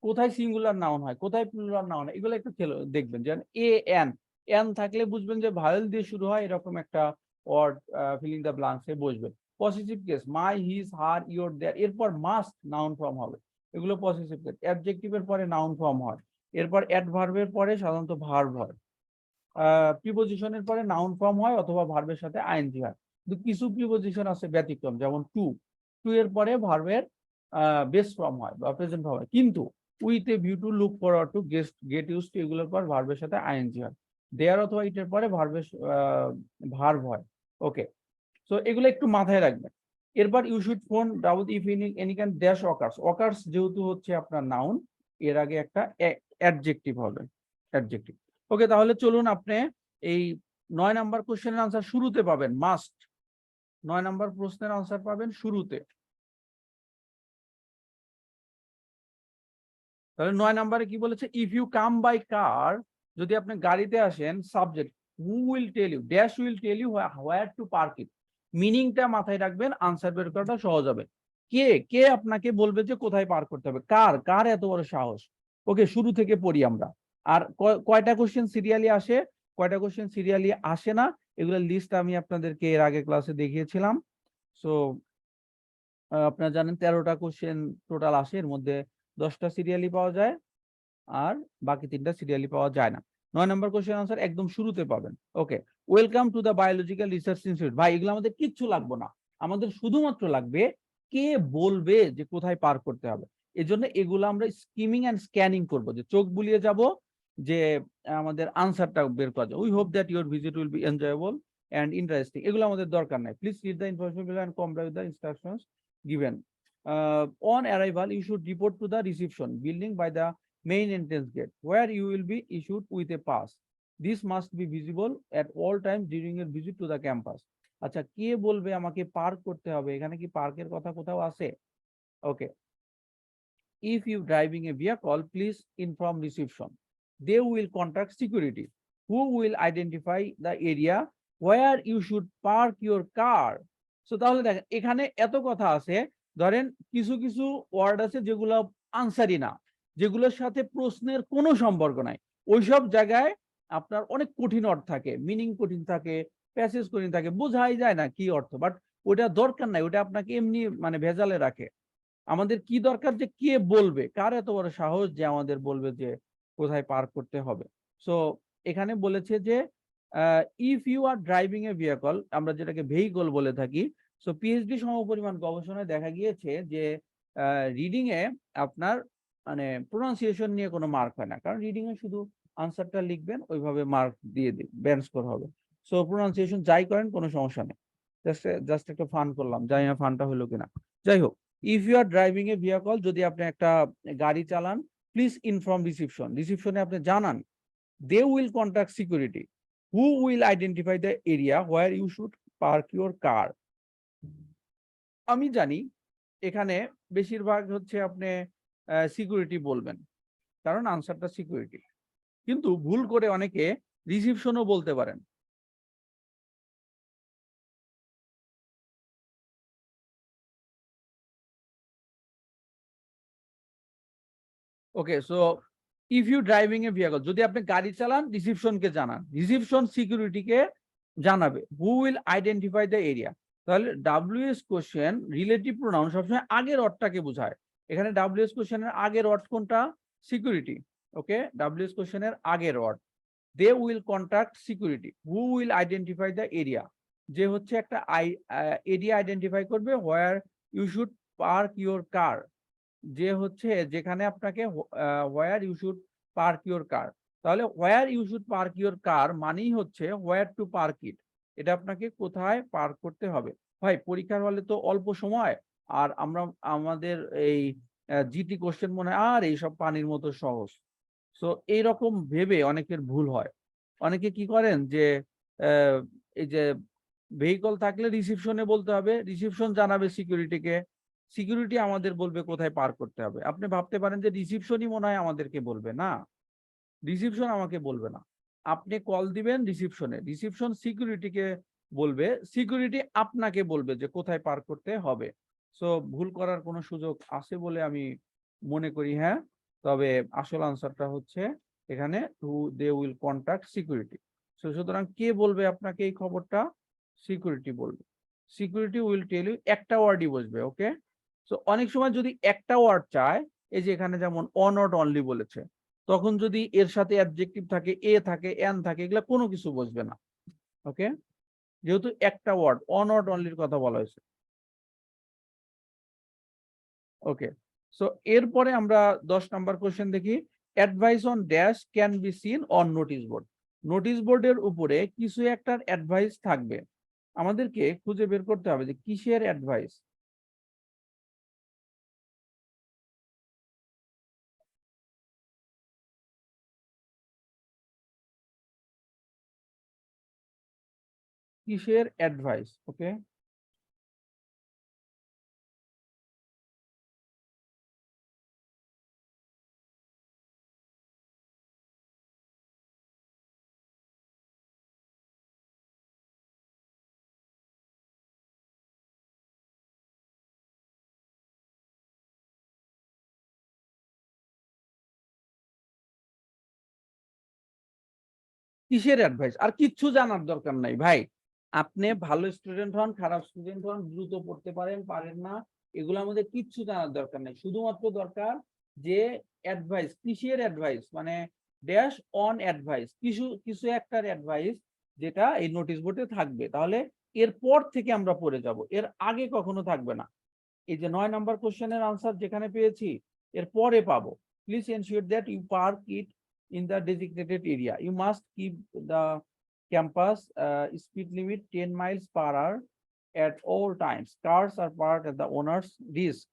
কোথায় সিঙ্গুলার নাউন হয়, কোথায় প্লুরাল নাউন হয়, এগুলো একটু দেখবেন। যেমন এ এন, এন থাকলে বুঝবেন যে ভায়েল দিয়ে শুরু হয়, এরকম একটা ওয়ার্ড ফিলিং দ্য ব্ল্যাঙ্কসে বসবে। Positive case, my, his, her, your, their, এরপর মাস্ট নাউন ফর্ম হবে, এগুলো পজিটিভ কেস। অ্যাডজেক্টিভের পরে নাউন ফর্ম হয়, এরপর অ্যাডভার্বের পরে সাধারণত ভার্ব হয়। প্রিপোজিশনের পরে নাউন ফর্ম হয় অথবা ভার্বের সাথে আইএনজি হয়। কিন্তু কিছু প্রিপোজিশন আছে ব্যতিক্রম, যেমন টু, টু এর পরে ভার্বের বেস ফর্ম হয় বা প্রেজেন্ট ফর্ম হয়। কিন্তু with a view to, look forward to, get use to, এগুলোর পর ভার্বের সাথে আইএনজি হয়। দেয়ার অথবা ইটের পরে ভার্বের ভার্ব হয়। ওকে, সো এগুলো একটু মাথায় রাখবেন। এরপর you should phone doubt if any can dash occurs. Occurs যেহেতু হচ্ছে আপনার নাউন, এর আগে একটা অ্যাডজেক্টিভ হবে, অ্যাডজেক্টিভ। ওকে, তাহলে চলুন আপনি এই 9 নাম্বার কোশ্চেনের আনসার শুরুতে পাবেন, মাস্ট 9 নাম্বার প্রশ্নের আনসার পাবেন শুরুতে। তাহলে 9 নাম্বারে কি বলেছে, if you come by car, যদি আপনি গাড়িতে আসেন, subject who will tell you, dash will tell you where to park it. মিনিংটা মাথায় রাখবেন, আনসার বের করাটা সহজ হবে। কে কে আপনাকে বলবে যে কোথায় পার্ক করতে হবে, কার কার এত বড় সাহস। ওকে, শুরু থেকে পড়ি আমরা। আর কয়টা কোশ্চেন সিরিয়ালি আসে, কয়টা কোশ্চেন সিরিয়ালি আসে না, এগুলোর লিস্ট আমি আপনাদেরকে এর আগে ক্লাসে দেখিয়েছিলাম। সো আপনারা জানেন 13টা কোশ্চেন টোটাল আসে, এর মধ্যে 10টা সিরিয়ালি পাওয়া যায় আর বাকি 3টা সিরিয়ালি পাওয়া যায় না। 9 নম্বর কোশ্চেন আনসার একদম শুরুতে পাবেন। Okay, welcome to the biological research institute. ভাই এগুলো আমাদের কিচ্ছু লাগবে না, আমাদের শুধুমাত্র লাগবে কে বলবে যে কোথায় পার করতে হবে। এজন্য এগুলো আমরা স্কিমিং এন্ড স্ক্যানিং করব, যে চোখ বুলিয়ে যাব যে আমাদের আনসারটা বের করা যায়। We hope that your visit will be enjoyable and interesting. এগুলো আমাদের দরকার নাই। Please read the information below and comply with the instructions given. On arrival, you should report to the reception building by the main entrance gate, where you will be issued with a pass. This must be visible at all times during your visit to the campus. আচ্ছা, কে বলবে আমাকে park করতে হবে, এখানে কি পার্কের কথা কোথাও আছে? ওকে, if you driving a vehicle, please inform reception. They will contact security, who will identify the area where you should park your car. So তাহলে দেখেন এখানে এত কথা আছে। ধরেন কিছু কিছু ওয়ার্ড আছে যেগুলো আনসারই না, যেগুলোর সাথে প্রশ্নের কোনো সম্পর্ক নাই, ওইসব জায়গায় আপনার অনেক কঠিন অর্থ থাকে, মিনিং কঠিন থাকে, প্যাসেজ কঠিন থাকে, বোঝাই যায় না কি অর্থ। বাট ওটা দরকার নাই, ওটা আপনাকে এমনি মানে ভেজালে রাখে। আমাদের কি দরকার যে কে বলবে, কার এত বড় সাহস যে আমাদের বলবে যে কোথায় পার্ক করতে হবে। সো এখানে বলেছে যে if you are driving a vehicle, আমরা যেটাকে ভেহিকল বলে থাকি। সো পিএইচডি সমপরিমাণ গবেষণায় দেখা গিয়েছে যে রিডিং এ আপনার মানে প্রোনাউন্সিয়েশন নিয়ে কোনো মার্ক হয় না, কারণ রিডিং এ শুধু আনসারটা লিখবেন, ওইভাবে মার্ক দিয়ে ব্যান্ড স্কোর হবে। সো প্রোনাউন্সিয়েশন যাই করেন কোনো সমস্যা নেই। জাস্ট একটা ফান করলাম, জানি না ফানটা হলো কিনা। যাই হোক, if you are driving a vehicle, যদি আপনি একটা গাড়ি চালান, প্লিজ ইনফর্ম রিসিপশন, রিসিপশনে আপনি জানান। They will contact security who will identify the area where you should park your car. আমি জানি এখানে বেশিরভাগ হচ্ছে আপনি সিকিউরিটি বলবেন, কারণ আনসারটা সিকিউরিটি, কিন্তু ভুল করে অনেকে রিসিপশনও বলতে পারেন। Okay, so if you driving a vehicle, যদি আপনি গাড়ি চালান রিসিপশনকে জানান, রিসিপশন সিকিউরিটিকে জানাবে who will identify the area. তাহলে ডাব্লিউএস কোশ্চেন রিলেটিভ প্রোনাউন সবসময় আগের অর্থটাকে বোঝায়। এখানে ডাব্লিউএস কোশ্চেনের আগের অর্থ কোনটা? সিকিউরিটি। ওকে, ডাব্লিউএস কোশ্চেনের আগের অর্থ they will contact security who will identify the area, যে হচ্ছে একটা এরিয়া আইডেন্টিফাই করবে where you should park your car, যে হচ্ছে যেখানে আপনাকে where you should park your car. তাহলে where you should park your car মানেই হচ্ছে হোয়ার টু পার্ক ইট, এটা আপনাকে কোথায় পার্ক করতে হবে। ভাই পরীক্ষার হলে তো অল্প সময়, আর আমরা আমাদের এই জিটি কোশ্চেন মনে হয় আর এইসব পানির মতো সহজ। সো এইরকম ভেবে অনেকের ভুল হয়। অনেকে কি করেন যে আহ, এই যে ভেহিকল থাকলে রিসিপশনে বলতে হবে, রিসিপশন জানাবে সিকিউরিটিকে, সিকিউরিটি আমাদের বলবে কোথায় পার করতে হবে। আপনি ভাবতে পারেন যে রিসিপশনই মনে হয় আমাদেরকে বলবে, না, রিসিপশন আমাকে বলবে না। আপনি কল দিবেন রিসিপশনে, রিসিপশন সিকিউরিটিকে বলবে, সিকিউরিটি আপনাকে বলবে যে কোথায় পার করতে হবে। সো ভুল করার কোনো সুযোগ আছে বলে আমি মনে করি, হ্যাঁ। তবে আসল আনসারটা হচ্ছে এখানে to they will contact security. সুতরাং কে বলবে আপনাকে এই খবরটা? সিকিউরিটি বলবে। সিকিউরিটি উইল টেল ইউ, একটা ওয়ার্ডই বসবে। ওকে, সো অনেক সময় যদি একটা ওয়ার্ড চায়, এই যে এখানে যেমন অন নট অনলি বলেছে, তখন যদি এর সাথে অ্যাডজেক্টিভ থাকে, এ থাকে, এন থাকে, এগুলা কোনো কিছু বসবে না। ওকে, যেহেতু একটা ওয়ার্ড অন নট অনলির কথা বলা হয়েছে। ওকে, সো এরপরে আমরা 10 নম্বর কোশ্চেন দেখি। Advice on dash can be seen on notice board. Notice বোর্ডের উপরে কিছু একটার অ্যাডভাইস থাকবে, আমাদেরকে খুঁজে বের করতে হবে যে কিসের অ্যাডভাইস। কিসের অ্যাডভাইস? ওকে, কিসের অ্যাডভাইস? আর কিচ্ছু জানার দরকার নাই ভাই। আপনি ভালো স্টুডেন্ট হন, খারাপ স্টুডেন্ট হন, দ্রুত পড়তে পারেন পারেন না, এগুলো আমাদের কিচ্ছু জানার দরকার নেই। শুধুমাত্র দরকার যে অ্যাডভাইস, কিসের অ্যাডভাইস, মানে ড্যাশ অন অ্যাডভাইস, কিছু কিছু একটার অ্যাডভাইস যেটা এই নোটিশ বোর্ডে থাকবে। তাহলে এরপর থেকে আমরা পড়ে যাব, এর আগে কখনো থাকবে না। এই যে 9 নম্বর কোশ্চেনের আনসার যেখানে পেয়েছি, এর পরে পাবো। Please ensure that you park it in the designated area. You must keep the campus speed limit 10 miles per hour at all times. Cars are parked at the owner's risk.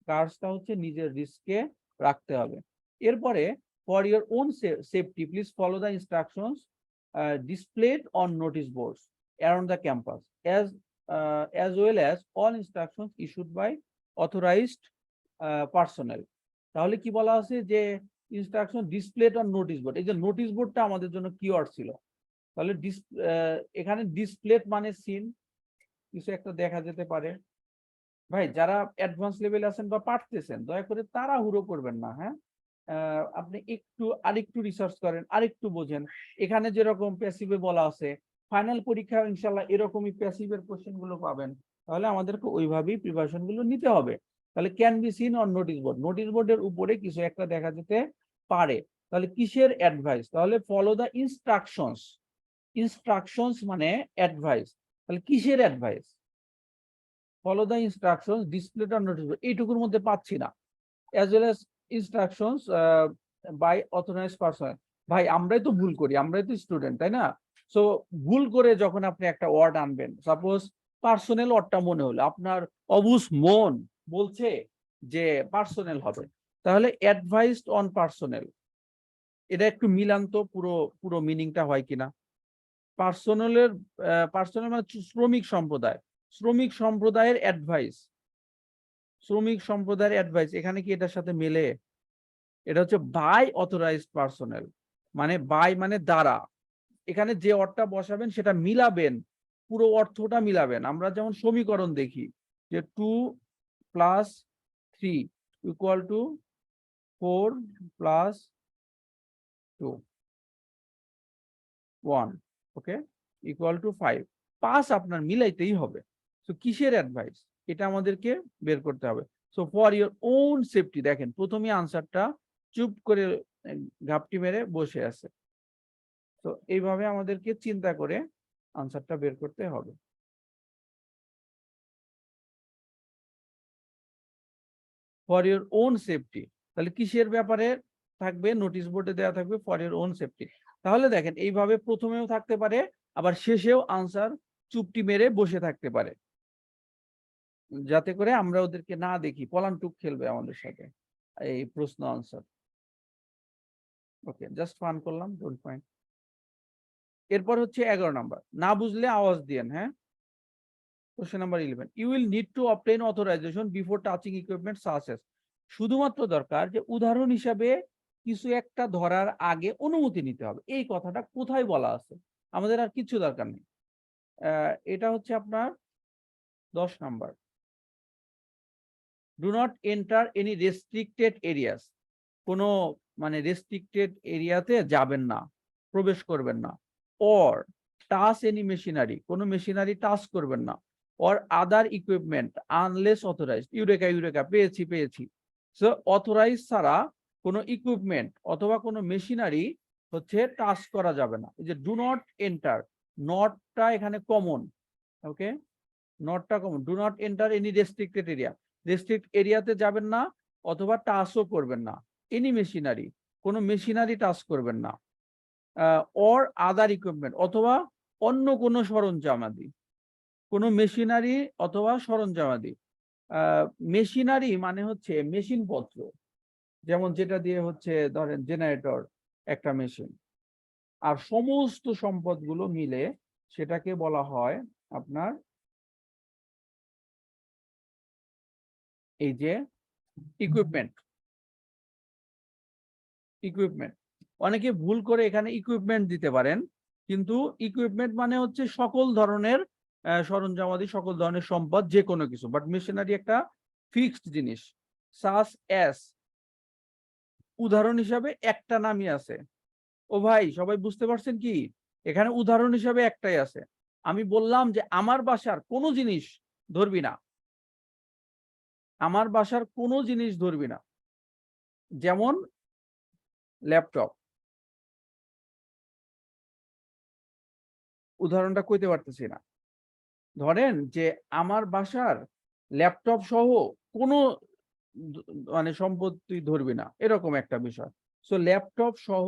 কার্সটা হচ্ছে নিজের রিস্কে রাখতে হবে। এরপরে for your own safety, please follow the instructions displayed on notice boards around the campus, as well as all instructions issued by authorized personnel. তাহলে কি বলা আছে যে instruction displayed on notice board, এই যে নোটিশ বোর্ডটা আমাদের জন্য কিওয়ার্ড ছিল। তাহলে এখানে ডিসপ্লেড মানে সিন, কিছু একটা দেখা যেতে পারে। ভাই যারা অ্যাডভান্স লেভেল আছেন বা পারতেছেন, দয়া করে তাড়াহুড়ো করবেন না, হ্যাঁ। আপনি একটু আরেকটু রিসার্চ করেন, আরেকটু বোঝেন। এখানে যেরকম প্যাসিভে বলা আছে, ফাইনাল পরীক্ষা ইনশাল্লাহ এরকমই প্যাসিভের কোশ্চেন গুলো পাবেন। তাহলে আমাদেরকে ওইভাবেই প্রিপারেশন গুলো নিতে হবে। তাহলে can be seen on notice board, notice বোর্ডের উপরে কিছু একটা দেখা যেতে পারে। তাহলে কিসের অ্যাডভাইস? তাহলে ফলো দ্য ইনস্ট্রাকশনস, ইনস্ট্রাকশনস মানে অ্যাডভাইস। তাহলে কিসের advice? Follow the instructions displayed on notice board, এইটুকুর মধ্যে পাচ্ছি না। As well as instructions by authorised person. ভাই আমরাই তো ভুল করি, আমরাই তো স্টুডেন্ট, তাই না? সো ভুল করে যখন আপনি একটা ওয়ার্ড আনবেন, সাপোজ পার্সোনাল ওয়ার্ডটা মনে হলো, আপনার অবুঝ মন বলছে যে পার্সোনাল হবে, তাহলে অ্যাডভাইসড অন পার্সোনাল, এটা একটু মিলান তো পুরো পুরো মিনিংটা হয় কিনা। পার্সোনালের পার্সোনাল মানে শ্রমিক সম্প্রদায়, শ্রমিক সম্প্রদায়ের অ্যাডভাইস, শ্রমিক সম্প্রদায়ের অ্যাডভাইস এখানে কি এটার সাথে মেলে? এটা হচ্ছে বাই অথরাইজড পার্সোনাল, মানে বাই মানে দ্বারা, এখানে যে অর্থটা বসাবেন সেটা মিলাবেন, পুরো অর্থটা মিলাবেন। আমরা যেমন সমীকরণ দেখি যে 2 + 3 = 4 + 2 1, ওকে, = 5, 5 আপনার মিলাইতেই হবে। তো কিসের অ্যাডভাইস, এটা আমাদেরকে বের করতে হবে। So for your own safety, দেখেন প্রথমে আনসারটা চুপ করে ঘাপটি মেরে বসে আছে। তো এইভাবে আমাদেরকে চিন্তা করে আনসারটা বের করতে হবে। ফর ইওর ওন সেফটি, তাহলে কিসের ব্যাপারে থাকবে? নোটিশ বোর্ডে দেওয়া থাকবে ফর ইওর ওন সেফটি। তাহলে দেখেন এইভাবে প্রথমেও থাকতে পারে, আবার শেষেও আনসার চুপটি মেরে বসে থাকতে পারে, যাতে করে আমরা ওদেরকে না দেখি, পলানটুক খেলবে আমাদের সাথে এই প্রশ্ন আনসার। ওকে, জাস্ট ফান করলাম, ডোন্ট মাইন্ড। এরপর হচ্ছে 11 নাম্বার, না বুঝলে আওয়াজ দিয়েন। হ্যাঁ, question number 11, you will need to obtain authorization before touching equipment such as. শুধুমাত্র দরকার যে উদাহরণ হিসাবে কিছু একটা ধরার আগে অনুমতি নিতে হবে। এই কথাটা কোথায় বলা আছে? আমাদের আর কিছু দরকার নেই। এটা হচ্ছে আপনার 10 number, do not enter any restricted areas, কোনো মানে রেস্ট্রিক্টেড এরিয়াতে যাবেন না, প্রবেশ করবেন না। অর টাচ এনি মেশিনারি, কোনো মেশিনারি টাচ করবেন না। Or other equipment unless authorised, eureka eureka, পেয়েছি পেয়েছি। সো অথরাইজ ছাড়া কোনো ইকুইপমেন্ট অথবা কোনো মেশিনারি হচ্ছে টাচ করা যাবে না। এই যে ডু নট এন্টার, নটটা এখানে কমন, ওকে, নটটা common. Do not enter any restricted area, restrict এরিয়াতে যাবেন না, অথবা টাচও করবেন না। এনি মেশিনারি, কোনো মেশিনারি টাচ করবেন না। অর আদার ইকুইপমেন্ট, অথবা অন্য কোনো সরঞ্জামাদি, কোনো মেশিনারি অথবা সরঞ্জামাদি। মেশিনারি মানে হচ্ছে মেশিনপত্র, যেমন যেটা দিয়ে হচ্ছে ধরেন জেনারেটর একটা মেশিন, আর সমস্ত সম্পদগুলো মিলে সেটাকে বলা হয় আপনার এই যে ইকুইপমেন্ট। ইকুইপমেন্ট, অনেকে ভুল করে এখানে ইকুইপমেন্ট দিতে পারেন, কিন্তু ইকুইপমেন্ট মানে হচ্ছে সকল ধরনের সরঞ্জামাদি, সকল ধরনের সম্পদ, যে কোনো কিছু। বাট মেশিনারি একটা ফিক্সড জিনিস। সাস অ্যাস, উদাহরণ হিসাবে একটা নামই আছে। ও ভাই, সবাই বুঝতে পারছেন কি? এখানে উদাহরণ হিসাবে একটাই আছে। আমি বললাম যে আমার বাসার কোনো জিনিস ধরবি না, আমার বাসার কোনো জিনিস ধরবি না, যেমন ল্যাপটপ। উদাহরণটা কইতে পারতেছি না। ধরেন যে আমার বাসার ল্যাপটপ সহ কোনো মানে সম্পত্তি ধরবি না, এরকম একটা বিষয়। সো ল্যাপটপ সহ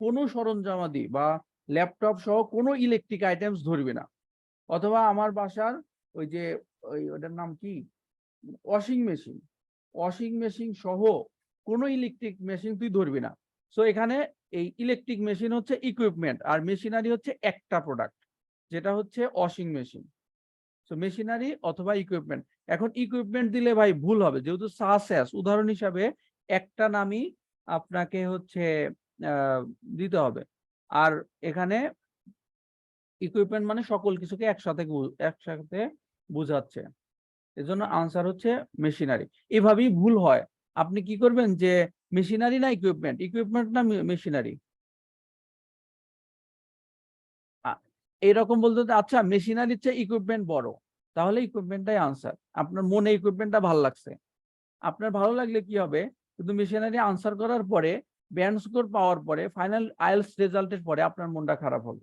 কোনো সরঞ্জামাদি বা ল্যাপটপ সহ কোনো ইলেকট্রিক আইটেমস ধরবি না। অথবা আমার বাসার ওই যে ওটার নাম কি, ওয়াশিং মেশিন, ওয়াশিং মেশিন সহ কোনো ইলেকট্রিক মেশিন তুই ধরবি না। সো এখানে এই ইলেকট্রিক মেশিন হচ্ছে ইকুইপমেন্ট, আর মেশিনারি হচ্ছে একটা প্রোডাক্ট, যেটা হচ্ছে ওয়াশিং মেশিন। সো মেশিনারি অথবা ইকুইপমেন্ট। এখন ইকুইপমেন্ট দিলে ভাই ভুল হবে, যেহেতু সাসেস উদাহরণ হিসাবে একটা নামই আপনাকে হচ্ছে দিতে হবে। আর এখানে ইকুইপমেন্ট মানে সকল কিছুকে একসাথে একসাথে বোঝাচ্ছে, এজন্য আনসার হচ্ছে মেশিনারি। এভাবেই ভুল হয়। আপনি কি করবেন যে মেশিনারি না ইকুইপমেন্ট, ইকুইপমেন্ট না মেশিনারি, এরকম বলতে, আচ্ছা মেশিনারির চেয়ে ইকুইপমেন্ট বড়, তাহলে ইকুইপমেন্টটাই আনসার। আপনার মনে ইকুইপমেন্টটা ভালো লাগছে, আপনার ভালো লাগলে কি হবে, কিন্তু মিশনারি আনসার করার পরে ব্যান্ড স্কোর পাওয়ার পরে ফাইনাল আইএলস রেজাল্টের পরে আপনার মনটা খারাপ হবে।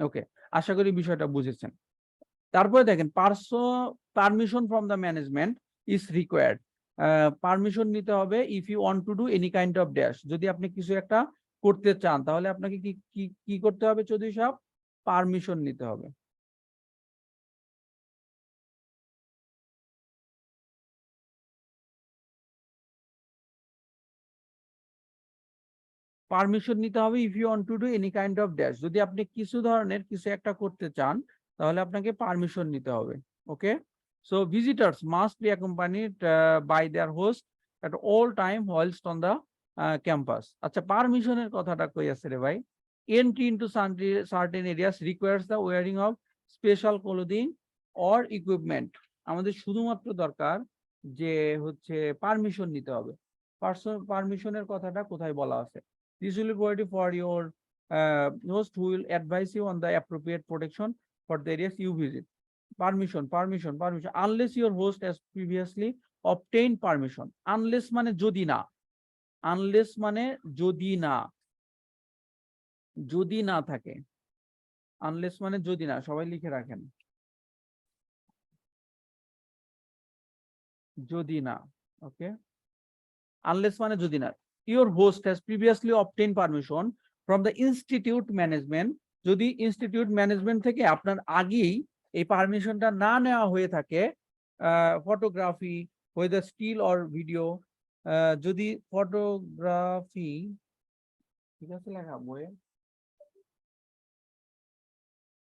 ওকে, আশা করি বিষয়টা বুঝেছেন। তারপরে দেখেন permission from the management is required. Permission নিতে হবে if you want to do any kind of dash. যদি আপনি কিছু একটা করতে চান তাহলে আপনাকে কি কি কি করতে হবে চৌধুরী সাহেব? পারমিশন নিতে হবে। পারমিশন নিতে হবে if you want to do any kind of dash. যদি আপনি কিছু ধরনের কিছু একটা করতে চান তাহলে আপনাকে পারমিশন নিতে হবে। Okay, so visitors must be accompanied by their host at all time whilst on the campus. আচ্ছা, পারমিশনের কথাটা কই আছে রে ভাই? Entry into certain areas requires the wearing of special clothing or equipment. আমাদের শুধুমাত্র দরকার যে হচ্ছে পারমিশন নিতে হবে। পারমিশনের কথাটা কোথায় বলা আছে? This will be provided for your host who will advise you on the appropriate protection for the areas you visit. Permission. Unless your host has previously obtained permission. Unless মানে যদি না। Unless মানে যদি না। যদি না থাকে। Unless মানে যদি না। সবাই লিখে রাখেন। যদি না। Okay. Unless মানে যদি না। Your host has previously obtained permission from the institute management. যদি ইনস্টিটিউট ম্যানেজমেন্ট থেকে আপনার আগেই এই পারমিশনটা না নেওয়া হয়ে থাকে, photography whether still or video, যদি ফটোগ্রাফি, ঠিক আছে লেখা বইয়ে,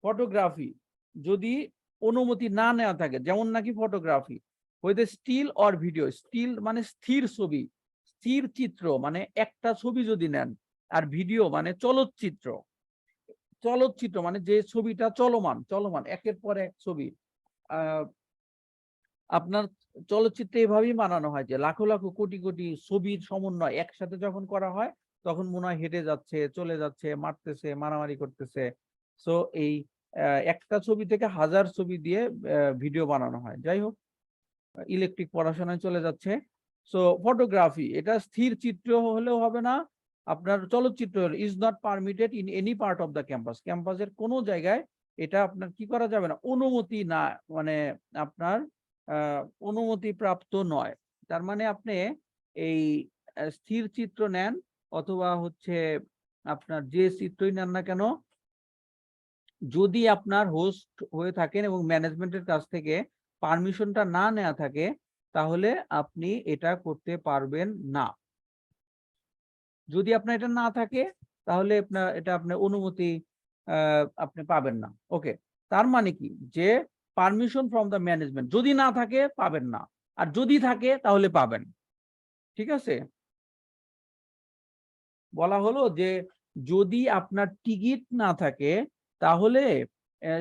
ফটোগ্রাফি যদি অনুমতি না নেওয়া থাকে, যেমন নাকি photography whether still or video, still মানে স্থির ছবি, স্থির চিত্র মানে একটা ছবি যদি নেন, আর ভিডিও মানে চলচ্চিত্র, চলচ্চিত্র মানে যে ছবিটা চলমান চলমান একের পর এক ছবি। আপনার চলচ্চিত্রে এভাবেই বানানো হয় যে লাখো লাখো কোটি কোটি ছবির সমন্বয় একসাথে যখন করা হয় তখন মনে হয় হেঁটে যাচ্ছে, চলে যাচ্ছে, মারতেছে, মারামারি করতেছে। সো এই একটা ছবি থেকে হাজার ছবি দিয়ে ভিডিও বানানো হয়। যাই হোক, ইলেকট্রিক পড়াশোনায় চলে যাচ্ছে। সো ফটোগ্রাফি এটা স্থির চিত্র হলেও হবে না, আপনার চলচ্চিত্র is not permitted in any part of the campus. ক্যাম্পাসের কোনো জায়গায় এটা আপনার কি করা যাবে না, অনুমতি না, মানে আপনার অনুমতি প্রাপ্ত নয়। তার মানে আপনি এই স্থির চিত্র নেন অথবা হচ্ছে আপনার যে চিত্রই নেন না কেন, যদি আপনার হোস্ট হয়ে থাকেন এবং ম্যানেজমেন্টের কাছ থেকে পারমিশনটা না নেওয়া থাকে তাহলে আপনি এটা করতে পারবেন না। যদি আপনার এটা না থাকে তাহলে আপনার অনুমতি আপনি পাবেন না। ওকে, তার মানে কি যে পারমিশন ফ্রম দ্য ম্যানেজমেন্ট যদি না থাকে পাবেন না, আর যদি থাকে তাহলে পাবেন। ঠিক আছে, বলা হলো যে যদি আপনার টিকিট না থাকে তাহলে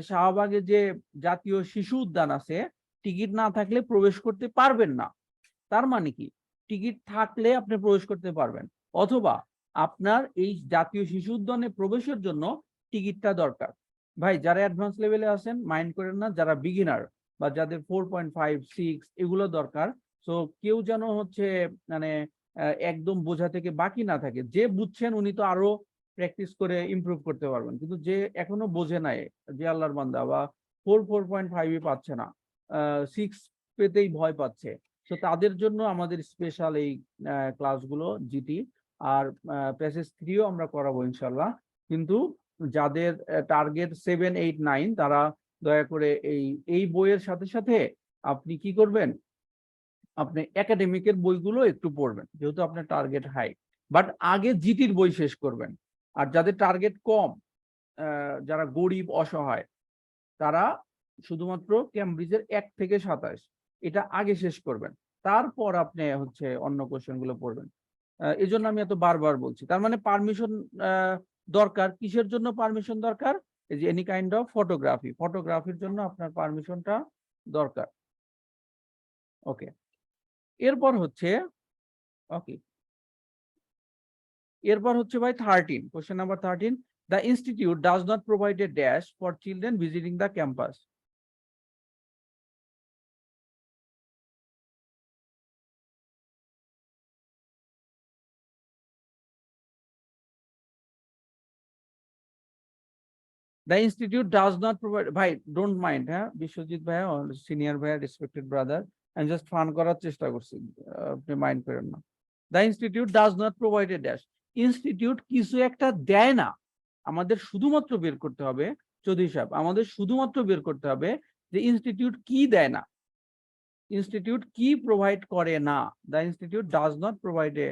শাহবাগে যে জাতীয় শিশু উদ্যান আছে, টিকিট না থাকলে প্রবেশ করতে পারবেন না। তার মানে কি, টিকিট থাকলে আপনি প্রবেশ করতে পারবেন, অথবা আপনার এই জাতীয় শিশু উদ্যানে প্রবেশের জন্য টিকিটটা দরকার। ভাই যারা অ্যাডভান্স লেভেলে আছেন মাইন্ড করেন না, যারা বিগিনার বা যাদের 4.5 6 এগুলো দরকার। সো কেউ যেন হচ্ছে মানে একদম বোঝা থেকে বাকি না থাকে। যে বুঝছেন উনি তো আরো প্র্যাকটিস করে ইমপ্রুভ করতে পারবেন, কিন্তু যে এখনো বোঝে নাই, যে আল্লাহর বান্দা বা 4.5 পাচ্ছে না, 6 পেতেই ভয় পাচ্ছে, তো তাদের জন্য আমাদের স্পেশাল এই ক্লাসগুলো জিটি, আর প্যাসেজ 3ও আমরা করাবো ইনশাল্লাহ। কিন্তু যাদের টার্গেট 7 8 9 তারা দয়া করে এই বইয়ের সাথে সাথে আপনি কি করবেন, আপনি একাডেমিকের বইগুলো একটু পড়বেন যেহেতু আপনার টার্গেট হাই, বাট আগে জিটির বই শেষ করবেন। আর যাদের টার্গেট কম, যারা গরিব অসহায়, তারা শুধুমাত্র ক্যামব্রিজের 1 থেকে 27 এটা আগে শেষ করবেন, তারপর আপনি হচ্ছে অন্য কোশ্চেন গুলো পড়বেন। এই জন্য আমি এত বারবার বলছি। তার মানে পারমিশন দরকার, কিসের জন্য পারমিশন দরকার? এই যে এনি কাইন্ড অফ ফটোগ্রাফির জন্য আপনার পারমিশনটা দরকার। ওকে, এরপর হচ্ছে ওকে, এরপর হচ্ছে ভাই 13, question number 13, The institute does not provide a dash for children visiting the campus. The institute does not provide, bhai, don't mind, হ্যাঁ বিশ্বজিৎ ভাইয়া, সিনিয়র ভাইয়া, রেসপেক্টেড ব্রাদার, আমি জাস্ট ফান করার চেষ্টা করছি, আপনি মাইন্ড করেন না। The institute does not provide a dash. Institute কিছু একটা দেয় না, আমাদের শুধুমাত্র বের করতে হবে, চৌধুরী সাহেব, আমাদের শুধুমাত্র বের করতে হবে যে ইনস্টিটিউট কি দেয় না, ইনস্টিটিউট কি প্রোভাইড করে না। The institute does not provide a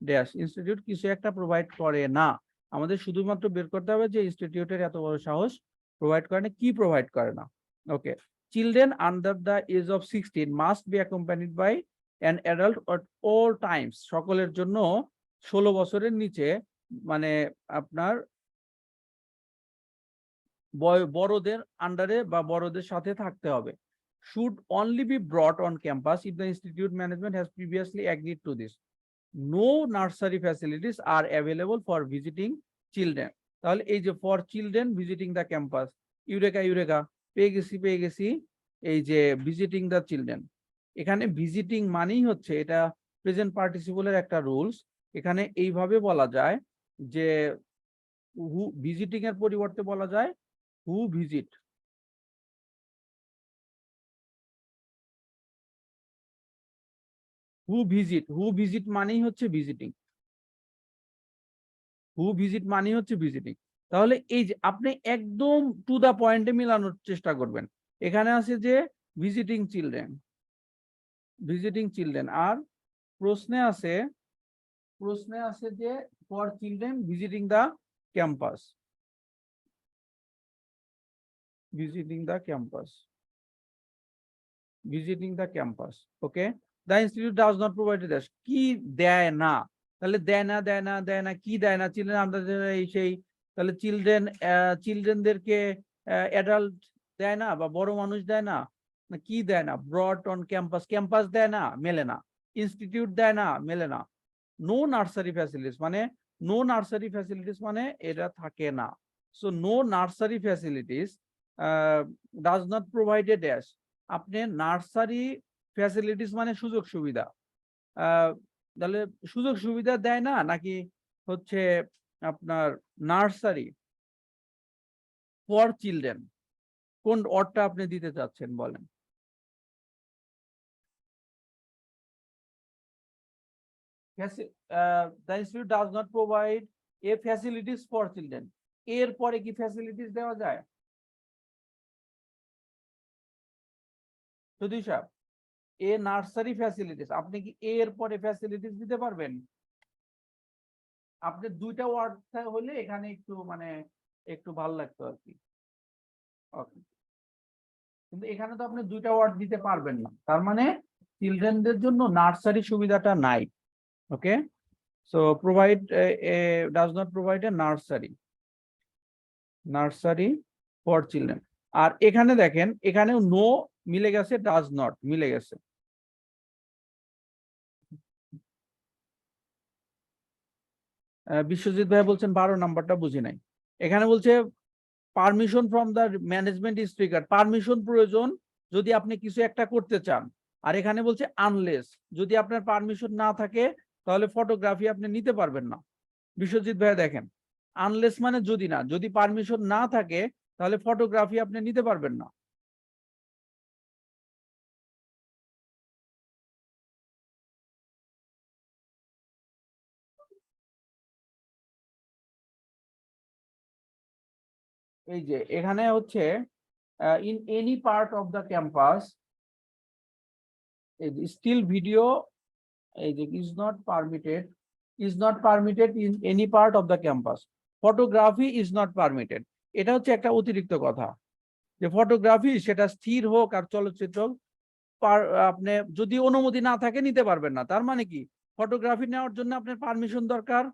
dash, institute কিছু একটা প্রোভাইড করে না, আমাদের শুধুমাত্র বের করতে হবে যে ইনস্টিটিউটের এত বড় সাহস প্রোভাইড করে না, কি প্রোভাইড করে না। Okay, children under the age of 16 must be accompanied by an adult at all times, সকলের জন্য 16 বছরের নিচে মানে আপনার বড়দের আন্ডারে বা বড়দের সাথে থাকতে হবে। Should only be brought on campus if the institute management has previously agreed to this. No nursery facilities are available for visiting children. তাহলে এই যে for children visiting the campus, eureka পেয়ে গেছি এই যে visiting the children। এখানে visiting মানেই হচ্ছে এটা প্রেজেন্ট পার্টিসিপলের একটা রুলস, এখানে এইভাবে বলা যায় যে হু ভিজিটিং এর পরিবর্তে বলা যায় হু ভিজিট। হু ভিজিট মানেই হচ্ছে ভিজিটিং, হু ভিজিট মানেই হচ্ছে ভিজিটিং। তাহলে এই যে আপনি একদম টু দা পয়েন্টে মিলানোর চেষ্টা করবেন, এখানে আছে যে ভিজিটিং চিলড্রেন, আর প্রশ্নে আছে যে for children visiting the campus, okay. The institute does not provide dash, কি দেয় না, তাহলে দেয় না কি দেয় না, চিলড্রেন আমাদের এই সেই, তাহলে চিলড্রেনদেরকে অ্যাডাল্ট দেয় না বা বড় মানুষ দেয় না, কি দেয় না, ব্রড অন ক্যাম্পাস দেয় না, মেলে না, ইনস্টিটিউট দেয় না, মেলে না। নো নার্সারি ফ্যাসিলিটিস মানে এটা থাকে না। So no nursery facilities does not provide a dash, আপনি নার্সারি ফ্যাসিলিটিস মানে সুযোগ সুবিধা, তাহলে সুযোগ সুবিধা দেয় না নাকি হচ্ছে আপনার নার্সারি ফর চিলড্রেন, কোন অর্থটা আপনি দিতে চাচ্ছেন বলেন। The institute does not provide a facilities for children, এর পরে কি ফ্যাসিলিটিস দেওয়া যায়? চৌধুরী সাহেব, এ নার্সারি ফ্যাসিলিটিস, আপনি কি এর পরে ফ্যাসিলিটিস দিতে পারবেন? আপনি দুইটা ওয়ার্ড হলে এখানে একটু মানে একটু ভালো লাগতো আর কি, ওকে। কিন্তু এখানে তো আপনি দুইটা ওয়ার্ড দিতে পারবেন না, তার মানে চিলড্রেনদের জন্য নার্সারি সুবিধাটা নাই, okay. So provide does not provide a nursery for children. আর এখানে দেখেন, এখানেও নো মিলে গেছে, ডাজ নট মিলে গেছে। বিশ্বজিৎ ভাই বলছেন 12 নাম্বারটা বুঝি নাই, এখানে বলছে permission from the management is triggered, permission প্রয়োজন যদি আপনি কিছু একটা করতে চান, আর এখানে বলছে আনলেস, যদি আপনার পারমিশন না থাকে তাহলে ফটোগ্রাফি আপনি নিতে পারবেন না। বিশ্বজিৎ ভাই দেখেন, আনলেস মানে যদি না, যদি পারমিশন না থাকে তাহলে ফটোগ্রাফি আপনি নিতে পারবেন না। এই যে এখানে হচ্ছে in any part of the campus, still video, এই যে is not permitted in any part of the campus, photography is not permitted, এটা হচ্ছে একটা অতিরিক্ত কথা, যে ফটোগ্রাফি সেটা স্থির হোক আর চলচ্চিত্র আপনি যদি অনুমতি না থাকে নিতে পারবেন না, তার মানে কি ফটোগ্রাফি নেওয়ার জন্য আপনার পারমিশন দরকার।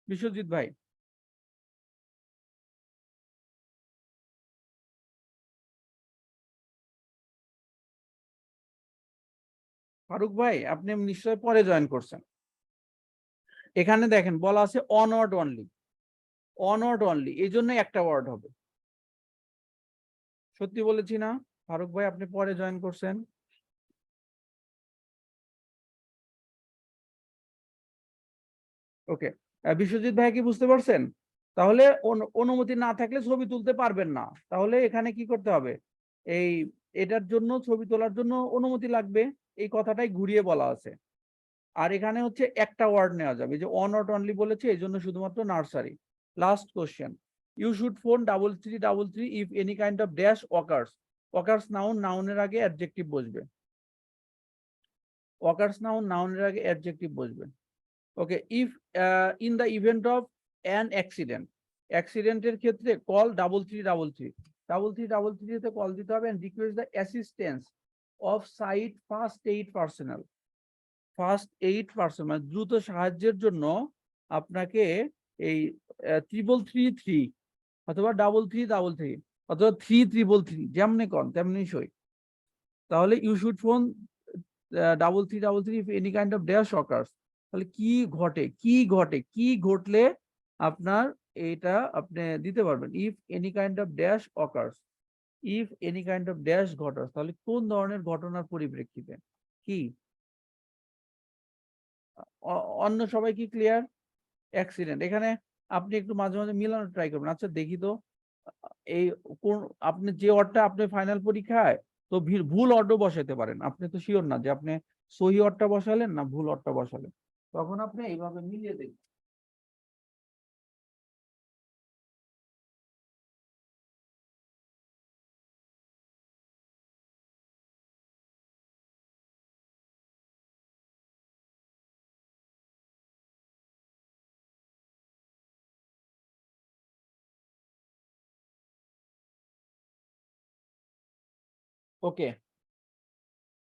বিশ্বজিৎ ভাই, ফারুক ভাই, আপনি নিশ্চয়ই পরে জয়েন করছেন। এখানে দেখেন বলা আছে অনওয়ার্ড অনলি, নট অনলি, এই জন্য একটা ওয়ার্ড হবে। সত্যি বলেছি না? ফারুক ভাই আপনি পরে জয়েন করছেন। ওকে, বিশ্বজিৎ ভাই কি বুঝতে পারছেন? তাহলে অনুমতি না থাকলে ছবি তুলতে পারবেন না। তাহলে এখানে কি করতে হবে? এই এটার জন্য, ছবি তোলার জন্য অনুমতি লাগবে, এই কথাটাই ঘুরিয়ে বলা আছে। আর এখানে হচ্ছে একটা ওয়ার্ড নেওয়া যাবে, যে নট অনলি বলেছে, এই জন্য শুধুমাত্র nursery. Last question, you should phone 3333 if any kind of dash occurs. Occurs noun, নাউনের আগে অ্যাডজেক্টিভ বসবে। অকার্স নাউন, নাউনের আগে অ্যাডজেক্টিভ বসবে। Okay, if in the event of an accident, অ্যাক্সিডেন্টের ক্ষেত্রে কল 3333, 3333 কল দিতে হবে, and request the assistance of site first aid personal. First aid person মানে দ্রুত সাহায্যের জন্য আপনাকে এই 3333 অথবা 3333 অথবা 3333 যেমনি কন তেমনি সই। তাহলে you should phone 3333 if any kind of dash occurs. তাহলে কি ঘটে, কি ঘটে, কি ঘটলে আপনার এটা আপনি দিতে পারবেন। If any kind of dash occurs, if any kind of dash ঘটাস, তাহলে কোন ধরনের ঘটনার পরিপ্রেক্ষিতে কি। অন্য সবাই কি ক্লিয়ার? অ্যাক্সিডেন্ট, এখানে আপনি একটু মাঝে মাঝে মিলানোর ট্রাই করবেন। আচ্ছা দেখি তো, এই কোন আপনি যে অর্ডটা আপনি ফাইনাল পরীক্ষায় তো ভুল অর্ডও বসাইতে পারেন, আপনি তো শিওর না যে আপনি সহি অর্ডটা বসালেন না ভুল অর্ডটা বসালেন, তখন আপনি এইভাবে মিলিয়ে দেখবেন। ওকে,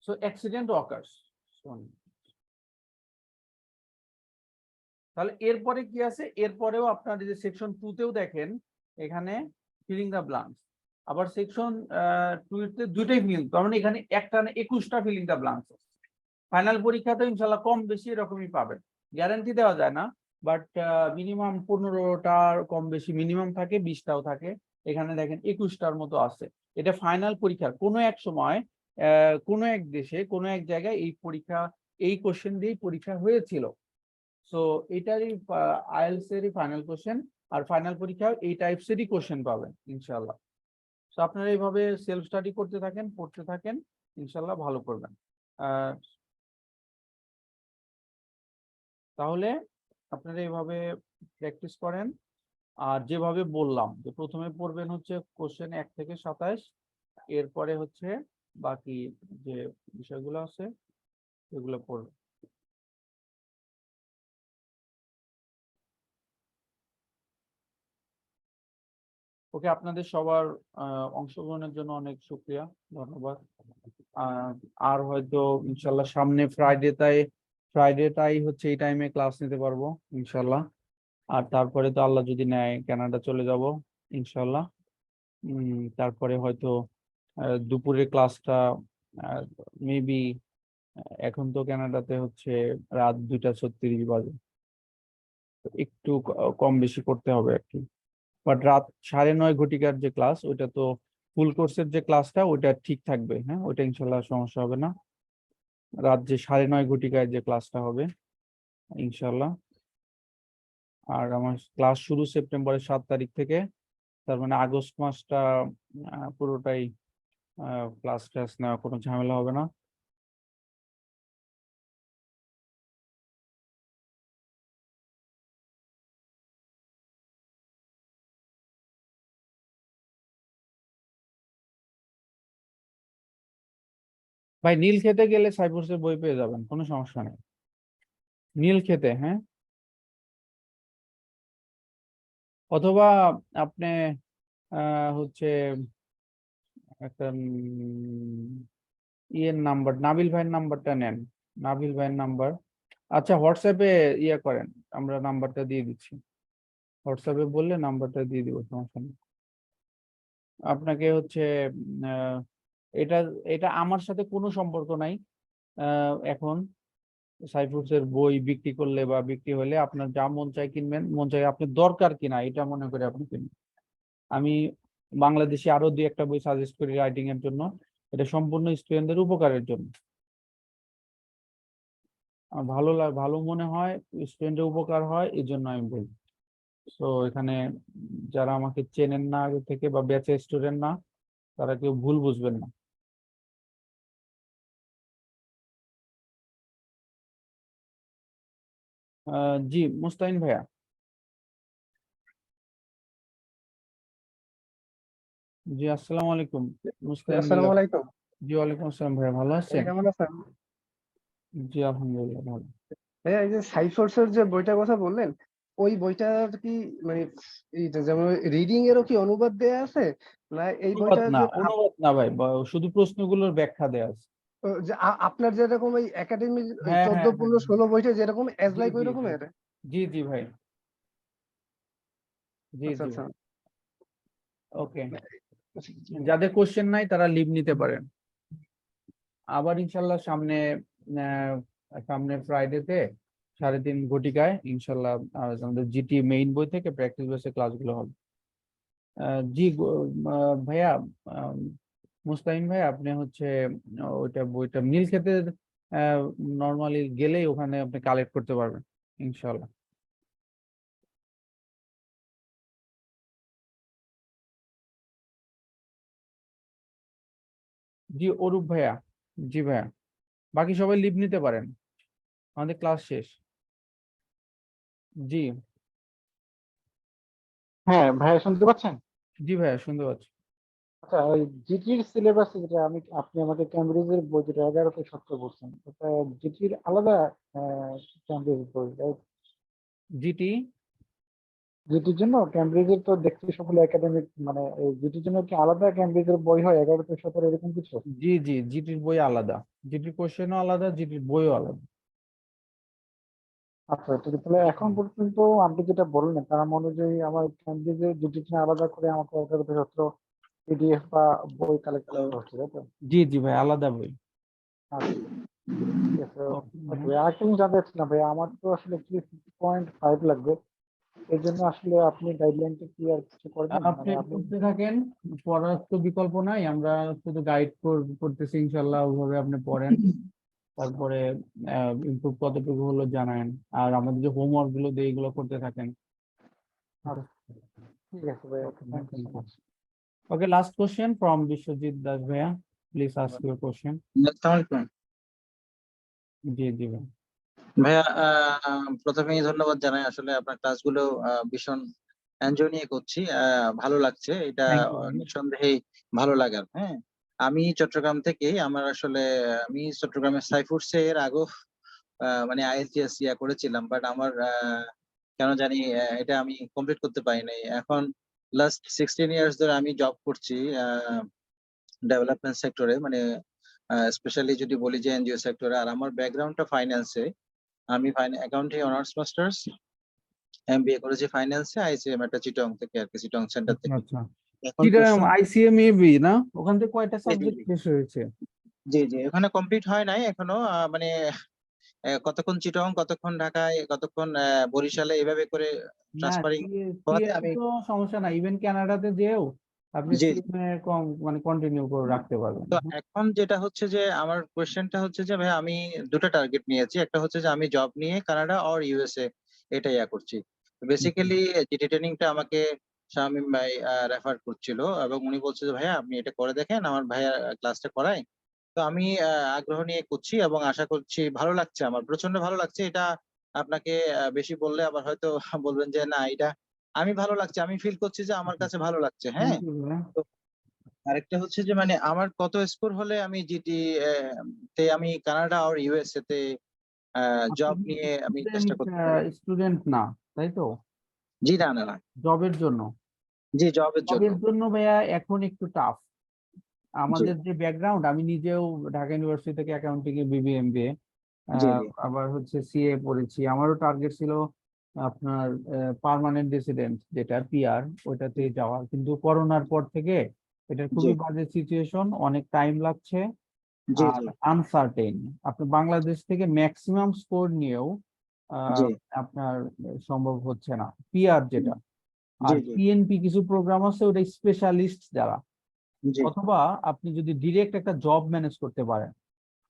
সো অ্যাক্সিডেন্ট অকার্স। তাহলে এরপরে কি আছে, এরপরেও আপনার যে সেকশন 2 তেও দেখেন এখানে ফিলিং দ্য ব্ল্যাঙ্কস, আবার সেকশন 2 তে দুইটাই ফিলিং, তার মানে এখানে একটা না 21টা ফিলিং দ্য ব্ল্যাঙ্কস। ফাইনাল পরীক্ষাতে ইনশাল্লাহ কম বেশি এরকমই পাবেন, গ্যারান্টি দেওয়া যায় না, বাট মিনিমাম 15টার কম বেশি মিনিমাম থাকে, 20টাও থাকে। এখানে দেখেন 21টার মতো আছে। এটা ফাইনাল পরীক্ষার কোনো এক সময় কোনো এক দেশে কোনো এক জায়গায় এই পরীক্ষা, এই কোশ্চেন দিয়েই পরীক্ষা হয়েছিল। সো এটারই আইএলটিএস এরই ফাইনাল কোশ্চেন, আর ফাইনাল পরীক্ষায় এই টাইপসেরই কোশ্চেন পাবেন ইনশাল্লাহ। তো আপনারা এইভাবে সেলফ স্টাডি করতে থাকেন, পড়তে থাকেন, ইনশাল্লাহ ভালো করবেন। তাহলে আপনারা এইভাবে প্র্যাকটিস করেন। আর যেভাবে বললাম যে প্রথমে পড়বেন হচ্ছে কোশ্চেন 1 থেকে 27, এরপরে হচ্ছে বাকি যে বিষয়গুলো আছে সেগুলো পড়বেন। ওকে, আপনাদের সবার অংশগ্রহণের জন্য অনেক শুকরিয়া, ধন্যবাদ। আহ, আর হয়তো ইনশাল্লাহ সামনে ফ্রাইডেটাই হচ্ছে এই টাইমে ক্লাস নিতে পারবো ইনশাল্লাহ। আর তারপরে তো আল্লাহ যদি নেয় কানাডা চলে যাব ইনশাল্লাহ। তারপরে হয়তো দুপুরের ক্লাসটা মেবি, এখন তো কানাডাতে হচ্ছে রাত 2টা 36 বাজে, তো একটু কম বেশি করতে হবে আর কি। বাট রাত 9:30 ঘটিকার যে ক্লাস ওইটা তো ফুল কোর্সের যে ক্লাসটা ওইটা ঠিক থাকবে, হ্যাঁ ওইটা ইনশাল্লাহ সমস্যা হবে না। রাত যে 9:30 ঘটিকায় যে ক্লাসটা হবে ইনশাল্লাহ। আর আমার ক্লাস শুরু সেপ্টেম্বরের 7 তারিখ থেকে, তার মানে আগস্ট মাসটা পুরোটাই ক্লাস টাস নেওয়া, কোনো ঝামেলা হবে না। ভাই নীল খেতে গেলে সাইপ্রাসের বই পেয়ে যাবেন, কোনো সমস্যা নেই। নীল খেতে, হ্যাঁ, অথবা আপনি হচ্ছে একটা ইয়ের নাম্বার, নাবিল ভাইয়ের নাম্বারটা নেন, নাবিল ভাইয়ের নাম্বার। আচ্ছা হোয়াটসঅ্যাপে ইয়ে করেন, আমরা নাম্বারটা দিয়ে দিচ্ছি, হোয়াটসঅ্যাপে বললে নাম্বারটা দিয়ে দিব, সমস্যা নেই। আপনাকে হচ্ছে এটা এটা আমার সাথে কোনো সম্পর্ক নাই এখন। সাইফুডসের বই বিক্রি করলে বা বিক্রি হলে আপনার যা মন চায় কিনবেন, মন চায় আপনি দরকার কিনা এটা মনে করে আপনি কিনবেন। আমি বাংলাদেশে আরো দুই একটা বই সাজেস্ট করি রাইটিং এর জন্য, এটা সম্পূর্ণ স্টুডেন্টদের উপকারের জন্য। আমার ভালো মনে হয়, স্টুডেন্টের উপকার হয়, এই জন্য আমি বলি। তো এখানে যারা আমাকে চেনেন না আগে থেকে বা ব্যাচের স্টুডেন্ট না, তারা কেউ ভুল বুঝবেন না। জি মুস্তাহিন ভাইয়া। জি আসসালামু আলাইকুম মুস্তাহিন আসসালামু ভাইয়া। আলাইকুম। জি ওয়ালাইকুম আসসালাম ভাইয়া, ভালো ভাইয়া আছেন? কেমন আছেন? জি আলহামদুলিল্লাহ ভালো। ভাইয়া এই যে সাইফোর্সের যে বইটার কথা বললেন, ওই বইটার কি মানে এই যে যেমন রিডিং এরও কি অনুবাদ দেয়া আছে? না এই বইটা যে অনুবাদ না ভাই, শুধু প্রশ্নগুলোর ব্যাখ্যা দেয়া আছে। যে আপনার যেরকম ওই একাডেমির হ্যাঁ 14, হ্যাঁ হ্যাঁ 15, 16 বইটা যেরকম এজ জি লাইক ওই জি জি রকমের? জি জি ভাই। জি আচ্ছা, জি আচ্ছা। ভাই। ওকে, যাদের কোশ্চেন নাই তারা লিভ নিতে পারেন। আবার ইনশাল্লাহ সামনে সামনে ফ্রাইডেতে 3:30 ঘটিকায় ইনশাল্লাহ আমাদের জিটি মেইন বই থেকে প্র্যাকটিস বেসে ক্লাসগুলো হবে। জি ভাইয়া, আহ, মুস্তাহিন ভাই আপনি হচ্ছে ওইটা বইটা নীলক্ষেতে নর্মালি গেলেই ওখানে আপনি কালেক্ট করতে পারবেন ইনশাল্লাহ। জি অরূপ ভাইয়া। জি ভাইয়া, বাকি সবাই লিভ নিতে পারেন, আমাদের ক্লাস শেষ। জি। হ্যাঁ ভাইয়া, শুনতে পাচ্ছেন? জি ভাইয়া শুনতে পাচ্ছি। আচ্ছা, ওই জিটির সিলেবাস যেটা আপনি আমাকে ক্যামব্রিজের বই যেটা 11-17 বলছেন, ওটা জিটির আলাদা ক্যামব্রিজ বই, জিটি। জিটির জন্য ক্যামব্রিজের তো দেখছি সবগুলো একাডেমিক, মানে এই জিটির জন্য কি আলাদা ক্যামব্রিজের বই হয় 11-17 এরকম কিছু? জি জি জিটির বই আলাদা, জিটির কোশ্চেনও আলাদা, জিটির বইও আলাদা। আচ্ছা ঠিক আছে, তাহলে এখন পর্যন্ত আপনি যেটা বললেন তার অনুযায়ী আমার ক্যামব্রিজের জিটির জন্য আলাদা করে আমাকে 11-17 পিডিএফ বা বই কালেক্ট করতে হচ্ছে, তাই তো? জি জি ভাই আলাদা বই। আচ্ছা ঠিক আছে। ওকে ওকে ভাইয়া। ভাই, আরেকটা জিনিস জানতে চাচ্ছিলাম ভাই, আমার তো আসলে 6.5 লাগবে, এর জন্য আসলে আপনি গাইডলাইনটা কি আর কিছু করবেন, আপনি মানে আপনি? পড়তে থাকেন, পড়ার তো বিকল্প নাই, আমরা শুধু গাইড করতেছি ইনশাল্লাহ, ওইভাবে আপনি পড়েন। তারপরে ইমপ্রুভ কতটুকু হলো জানান, আর আমাদের যে হোমওয়ার্ক গুলো দিয়ে এগুলো করতে থাকেন। আচ্ছা ঠিক আছে ভাই, okay, thank you so much. Okay, last question from Biswajit Das ভাইয়া, প্লিজ আস্ক ইউর কোশ্চেন। আসসালামু আলাইকুম জি জি ভাই। ভাইয়া, প্রথমেই ধন্যবাদ জানাই। আসলে আপনার ক্লাসগুলো ভীষণ এনজয় নিয়ে করছি, ভালো লাগছে এটা। থ্যাংক ইউ ভাই। নিঃসন্দেহে ভালো লাগার। হ্যাঁ, আমি চট্টগ্রাম থেকে, আমার আসলে আমি চট্টগ্রামের সাইফুডসে এর আগেও মানে আইএলটিএস করেছিলাম, বাট আমার কেন জানি এটা আমি কমপ্লিট করতে পারি নাই। এখন লাস্ট 16 ইয়ার্স ধরে আমি জব করছি ডেভেলপমেন্ট সেক্টরে, মানে স্পেশালি যদি বলি যে এনজিও সেক্টরে। আর আমার ব্যাকগ্রাউন্ডটা ফাইন্যান্সে। আমি অ্যাকাউন্টিং অনার্স মাস্টার্স, এমবিএ করেছি ফাইন্যান্সে, আইসিএম একটা চিটং থেকে আর কি, চিটং সেন্টার আচ্ছা থেকে। আচ্ছা। এখন চিটাগাং কোশ্চেন, আইসিএমএবি না, ওখান থেকে কয়টা জি জি সাবজেক্ট জি শেষ হয়েছে? জি জি, ওখানে কমপ্লিট হয় নাই এখনো। মানে কতক্ষণ চিটং, কতক্ষণ ঢাকায়, কতক্ষণ বরিশালে, এভাবে করে না ট্রান্সফারিং হওয়াতে সিএম আমি। তো সমস্যা নাই, ইভেন কানাডাতে যেও আপনি জি জি। সিএম কম মানে কন্টিনিউ করে রাখতে পারবেন। তো এখন যেটা হচ্ছে যে আমার কোয়েশ্চেনটা হচ্ছে যে ভাই, আমি দুটো টার্গেট নিয়েছি। একটা হচ্ছে যে আমি জব নিয়ে কানাডা অর ইউএসএ এটা করছি। বেসিক্যালি জিটি ট্রেনিংটা আমাকে শামীম ভাই রেফার করছিল, এবং উনি বলছে যে ভাইয়া আপনি এটা করে দেখেন, আমার ভাইয়া ক্লাসটা করায়। তো আমি আগ্রহ নিয়ে করছি এবং আশা করছি ভালো লাগছে, আমার প্রচন্ড ভালো লাগছে এটা। আপনাকে বেশি বললে আবার হয়তো বলবেন যে না, এটা আমি ভালো লাগছে, আমি ফিল করছি যে আমার কাছে ভালো লাগছে। থ্যাংক হ্যাঁ, ইউ। আরেকটা হচ্ছে যে মানে আমার কত স্কোর হলে আমি জিটি তে, আমি কানাডা আর ইউএসএ তে জব আপনি নিয়ে আমি স্টুডেন্ট, চেষ্টা করতে পারি? স্টুডেন্ট না তাই তো? জি না না না, জবের জন্য? জি জবের জন্য। জবের জন্য ভাইয়া এখন একটু টাফ। জি আমাদের যে ব্যাকগ্রাউন্ড, আমি নিজেও ঢাকা ইউনিভার্সিটি থেকে অ্যাকাউন্টিং এ বিবিএ এমবিএ, জি জি আবার হচ্ছে সিএ পড়েছি। আমারও টার্গেট ছিল আপনার পার্মানেন্ট রেসিডেন্ট যেটা পিআর, ওইটাতে যাওয়ার, কিন্তু করোনার পর থেকে এটার জি খুবই বাজে সিচুয়েশন, অনেক টাইম লাগছে। জি আর জি আনসার্টেন। আপনি বাংলাদেশ থেকে ম্যাক্সিমাম স্কোর নিয়েও জি আপনার সম্ভব হচ্ছে না। পিআর যেটা, জি আর জি পিএনপি কিছু প্রোগ্রাম আছে ওটা স্পেশালিস্ট যারা, জি অথবা আপনি যদি ডিরেক্ট একটা জব ম্যানেজ করতে পারেন,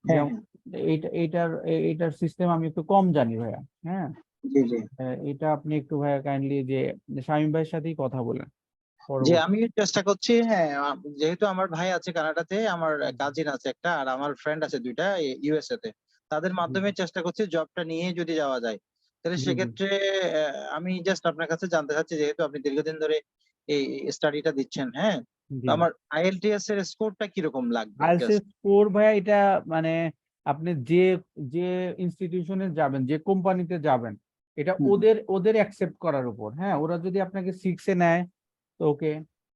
হ্যাঁ যেমন এইটার সিস্টেম আমি একটু কম জানি ভাইয়া। হ্যাঁ, জি জি এটা আপনি একটু ভাইয়া কাইন্ডলি যে শামীম ভাইয়ের সাথেই কথা বলেন যে পরবর্তী। আমি চেষ্টা করছি, হ্যাঁ, যেহেতু আমার ভাই আছে কানাডাতে, আমার কাজিন আছে একটা, আর আমার ফ্রেন্ড আছে দুইটা ইউএসএ তে, তাদের মাধ্যমে চেষ্টা করছি জবটা নিয়ে যদি যাওয়া যায়, তাহলে জি জি সেক্ষেত্রে আমি জাস্ট আপনার কাছে জানতে চাচ্ছি, যেহেতু আপনি দীর্ঘদিন ধরে এই স্টাডিটা দিচ্ছেন, হ্যাঁ, তো জি। আমার আইএলটিএস এর স্কোরটা কিরকম লাগবে আইএলটিএস জাস্ট? স্কোর ভাইয়া এটা মানে আপনি যে যে ইনস্টিটিউশনে যাবেন, যে কোম্পানিতে যাবেন, এটা হুম ওদের ওদের অ্যাকসেপ্ট করার উপর। হ্যাঁ, ওরা যদি আপনাকে 6 এ নেয় তো ওকে,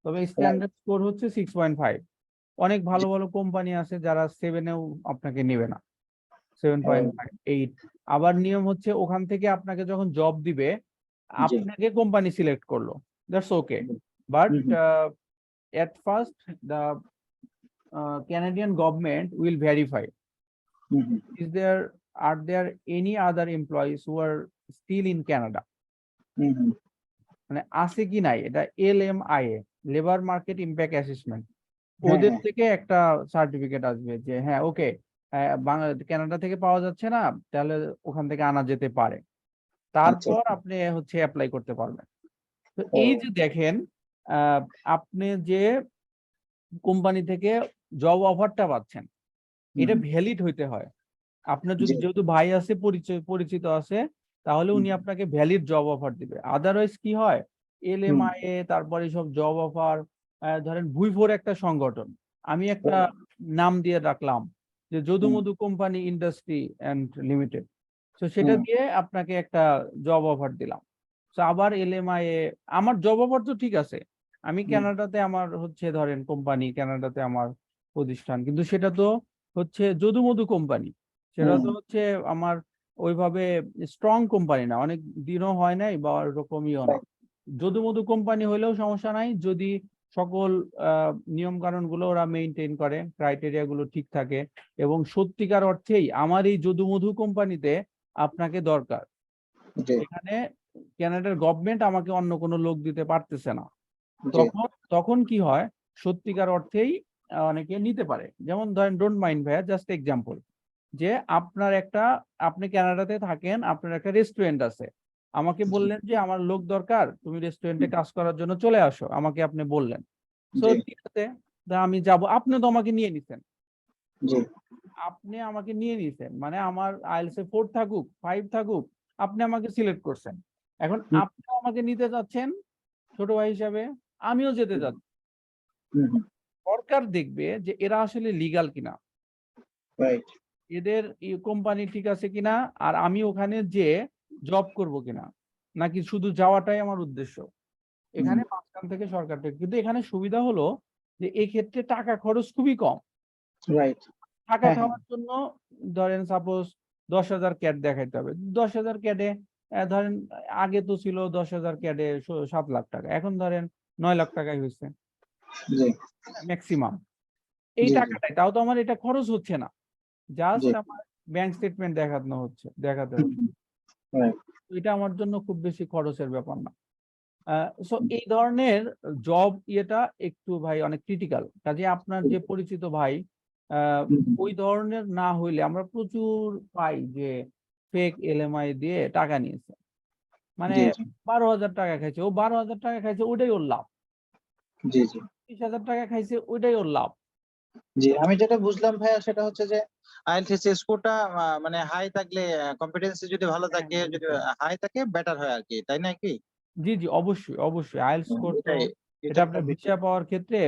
তবে রাইট স্ট্যান্ডার্ড স্কোর হচ্ছে 6.5। অনেক ভালো ভালো কোম্পানি আছে যারা 7 এও আপনাকে নেবে না, 7.5, 8। আবার নিয়ম হচ্ছে ওখান থেকে আপনাকে যখন জব দিবে, জি আপনাকে কোম্পানি সিলেক্ট করলো, that's okay. But hmm hmm at first the Canadian government will verify hmm hmm are there any other employees who are still in Canada, হুম হুম মানে আছে কি নাই, এটা LMIA, labour market impact assessment, হ্যাঁ ওদের হ্যাঁ থেকে একটা সার্টিফিকেট আসবে যে হ্যাঁ ওকে, কানাডা থেকে পাওয়া যাচ্ছে না, তাহলে ওখান থেকে আনা যেতে পারে, আচ্ছা তারপর আচ্ছা। আপনি হচ্ছে অ্যাপ্লাই করতে পারবেন। তো ও এই যে দেখেন, আহ, আপনি যে কোম্পানি থেকে জব অফারটা পাচ্ছেন, হুম এটা হুম ভ্যালিড হইতে হয়। আপনার যদি জি যেহেতু ভাই আছে, পরিচিত আছে, তাহলে হুম উনি আপনাকে ভ্যালিড জব অফার দিবে। আদারওয়াইজ কি হয়, হুম LMIA তারপরে সব জব অফার, ধরেন ভুইফোর একটা সংগঠন, আমি একটা রাইট নাম দিয়ে রাখলাম যে হুম যদুমধু কোম্পানি ইন্ডাস্ট্রি অ্যান্ড লিমিটেড, তো সেটা হুম দিয়ে আপনাকে একটা জব অফার দিলাম। তো আবার LMIA, আমার জব অফার তো ঠিক আছে, আমি হুম কানাডাতে আমার হচ্ছে ধরেন কোম্পানি, কানাডাতে আমার প্রতিষ্ঠান, কিন্তু সেটা তো হচ্ছে যদুমধু কোম্পানি, সেটা হুম তো হচ্ছে আমার ওইভাবে স্ট্রং কোম্পানি না, অনেক দিনও হয় নাই বা ওরকমইও না। রাইট যদুমধু কোম্পানি হলেও সমস্যা নাই, যদি সকল নিয়ম কানুন গুলো ওরা মেনটেন করে, ক্রাইটেরিয়া গুলো ঠিক থাকে, এবং সত্যিকার অর্থেই আমার এই যদুমধু কোম্পানিতে আপনাকে দরকার, জি এখানে কানাডার গভর্নমেন্ট আমাকে অন্য কোনো লোক দিতে পারতেছে না, জি তখন তখন কি হয়, সত্যিকার অর্থেই অনেকে নিতে পারে। যেমন ধরেন, ডোন্ট মাইন্ড ভাইয়া, জাস্ট এক্সাম্পল, যে আপনি কানাডাতে থাকেন, আপনার একটা রেস্টুরেন্ট আছে, আমাকে জি বললেন যে আমার লোক দরকার, তুমি রেস্টুরেন্টে কাজ করার জন্য চলে আসো, আমাকে আপনি বললেন, সো জি ঠিক আছে, তা আমি যাব, আপনি তো আমাকে নিয়ে নিছেন, জি আপনি আমাকে নিয়ে নিছেন মানে আমার আইএলটিএস এ 4 থাকুক 5 থাকুক, আপনি আমাকে সিলেক্ট করছেন, এখন হুম আপনিও আমাকে নিতে যাচ্ছেন ছোট ভাই হিসাবে, আমিও যেতে যাচ্ছি। হুম হুম সরকার দেখবে যে এরা আসলে লিগ্যাল কিনা, রাইট এদের কোম্পানি ঠিক আছে কিনা, আর আমি ওখানে যে জব করব কিনা, নাকি শুধু যাওয়াটাই আমার উদ্দেশ্য। হুম এখানে মাঝখান থেকে সরকার থেকে, কিন্তু এখানে সুবিধা হলো যে এই ক্ষেত্রে টাকা খরচ খুবই কম। রাইট টাকা হ্যাঁ হ্যাঁ খাওয়ার জন্য ধরেন সাপোজ 10,000 ক্যাড দেখাইতে হবে, 10,000 ক্যাডে ধরেন, আগে তো ছিল 10,000 ক্যাডে 7 লাখ টাকা, এখন ধরেন 9 লাখ টাকাই হয়েছে জি ম্যাক্সিমাম। এই জি জি টাকাটাই, তাও তো আমার এটা খরচ হচ্ছে না, জি জাস্ট আমার ব্যাংক স্টেটমেন্ট দেখাতে হুম হচ্ছে। হুম রাইট তো এটা আমার জন্য খুব বেশি খরচের ব্যাপার না। সো এই ধরনের জব ইয়েটা একটু ভাই অনেক ক্রিটিক্যাল, কাজে আপনার যে পরিচিত ভাই, আহ, হুম হুম ওই ধরনের না হইলে আমরা প্রচুর পাই যে ফেক LMI দিয়ে টাকা নিয়েছে, মানে জি জি 12,000 টাকা খাইছে, ও 12,000 টাকা খাইছে ওটাই ওর লাভ, জি জি 30,000 টাকা খাইছে ওটাই ওর লাভ। জি আমি যেটা বুঝলাম ভাইয়া সেটা হচ্ছে যে আইএলটিএস স্কোরটা মানে হাই থাকলে, কম্পিটেন্সি যদি ভালো হ্যাঁ, থাকে, যদি হাই থাকে বেটার হয় আর কি, তাই না কি? জি জি, অবশ্যই অবশ্যই আইএলটিএস স্কোর তো, এটাই, এটা এটা একটা আপনার বিষয়। ভিসা পাওয়ার ক্ষেত্রে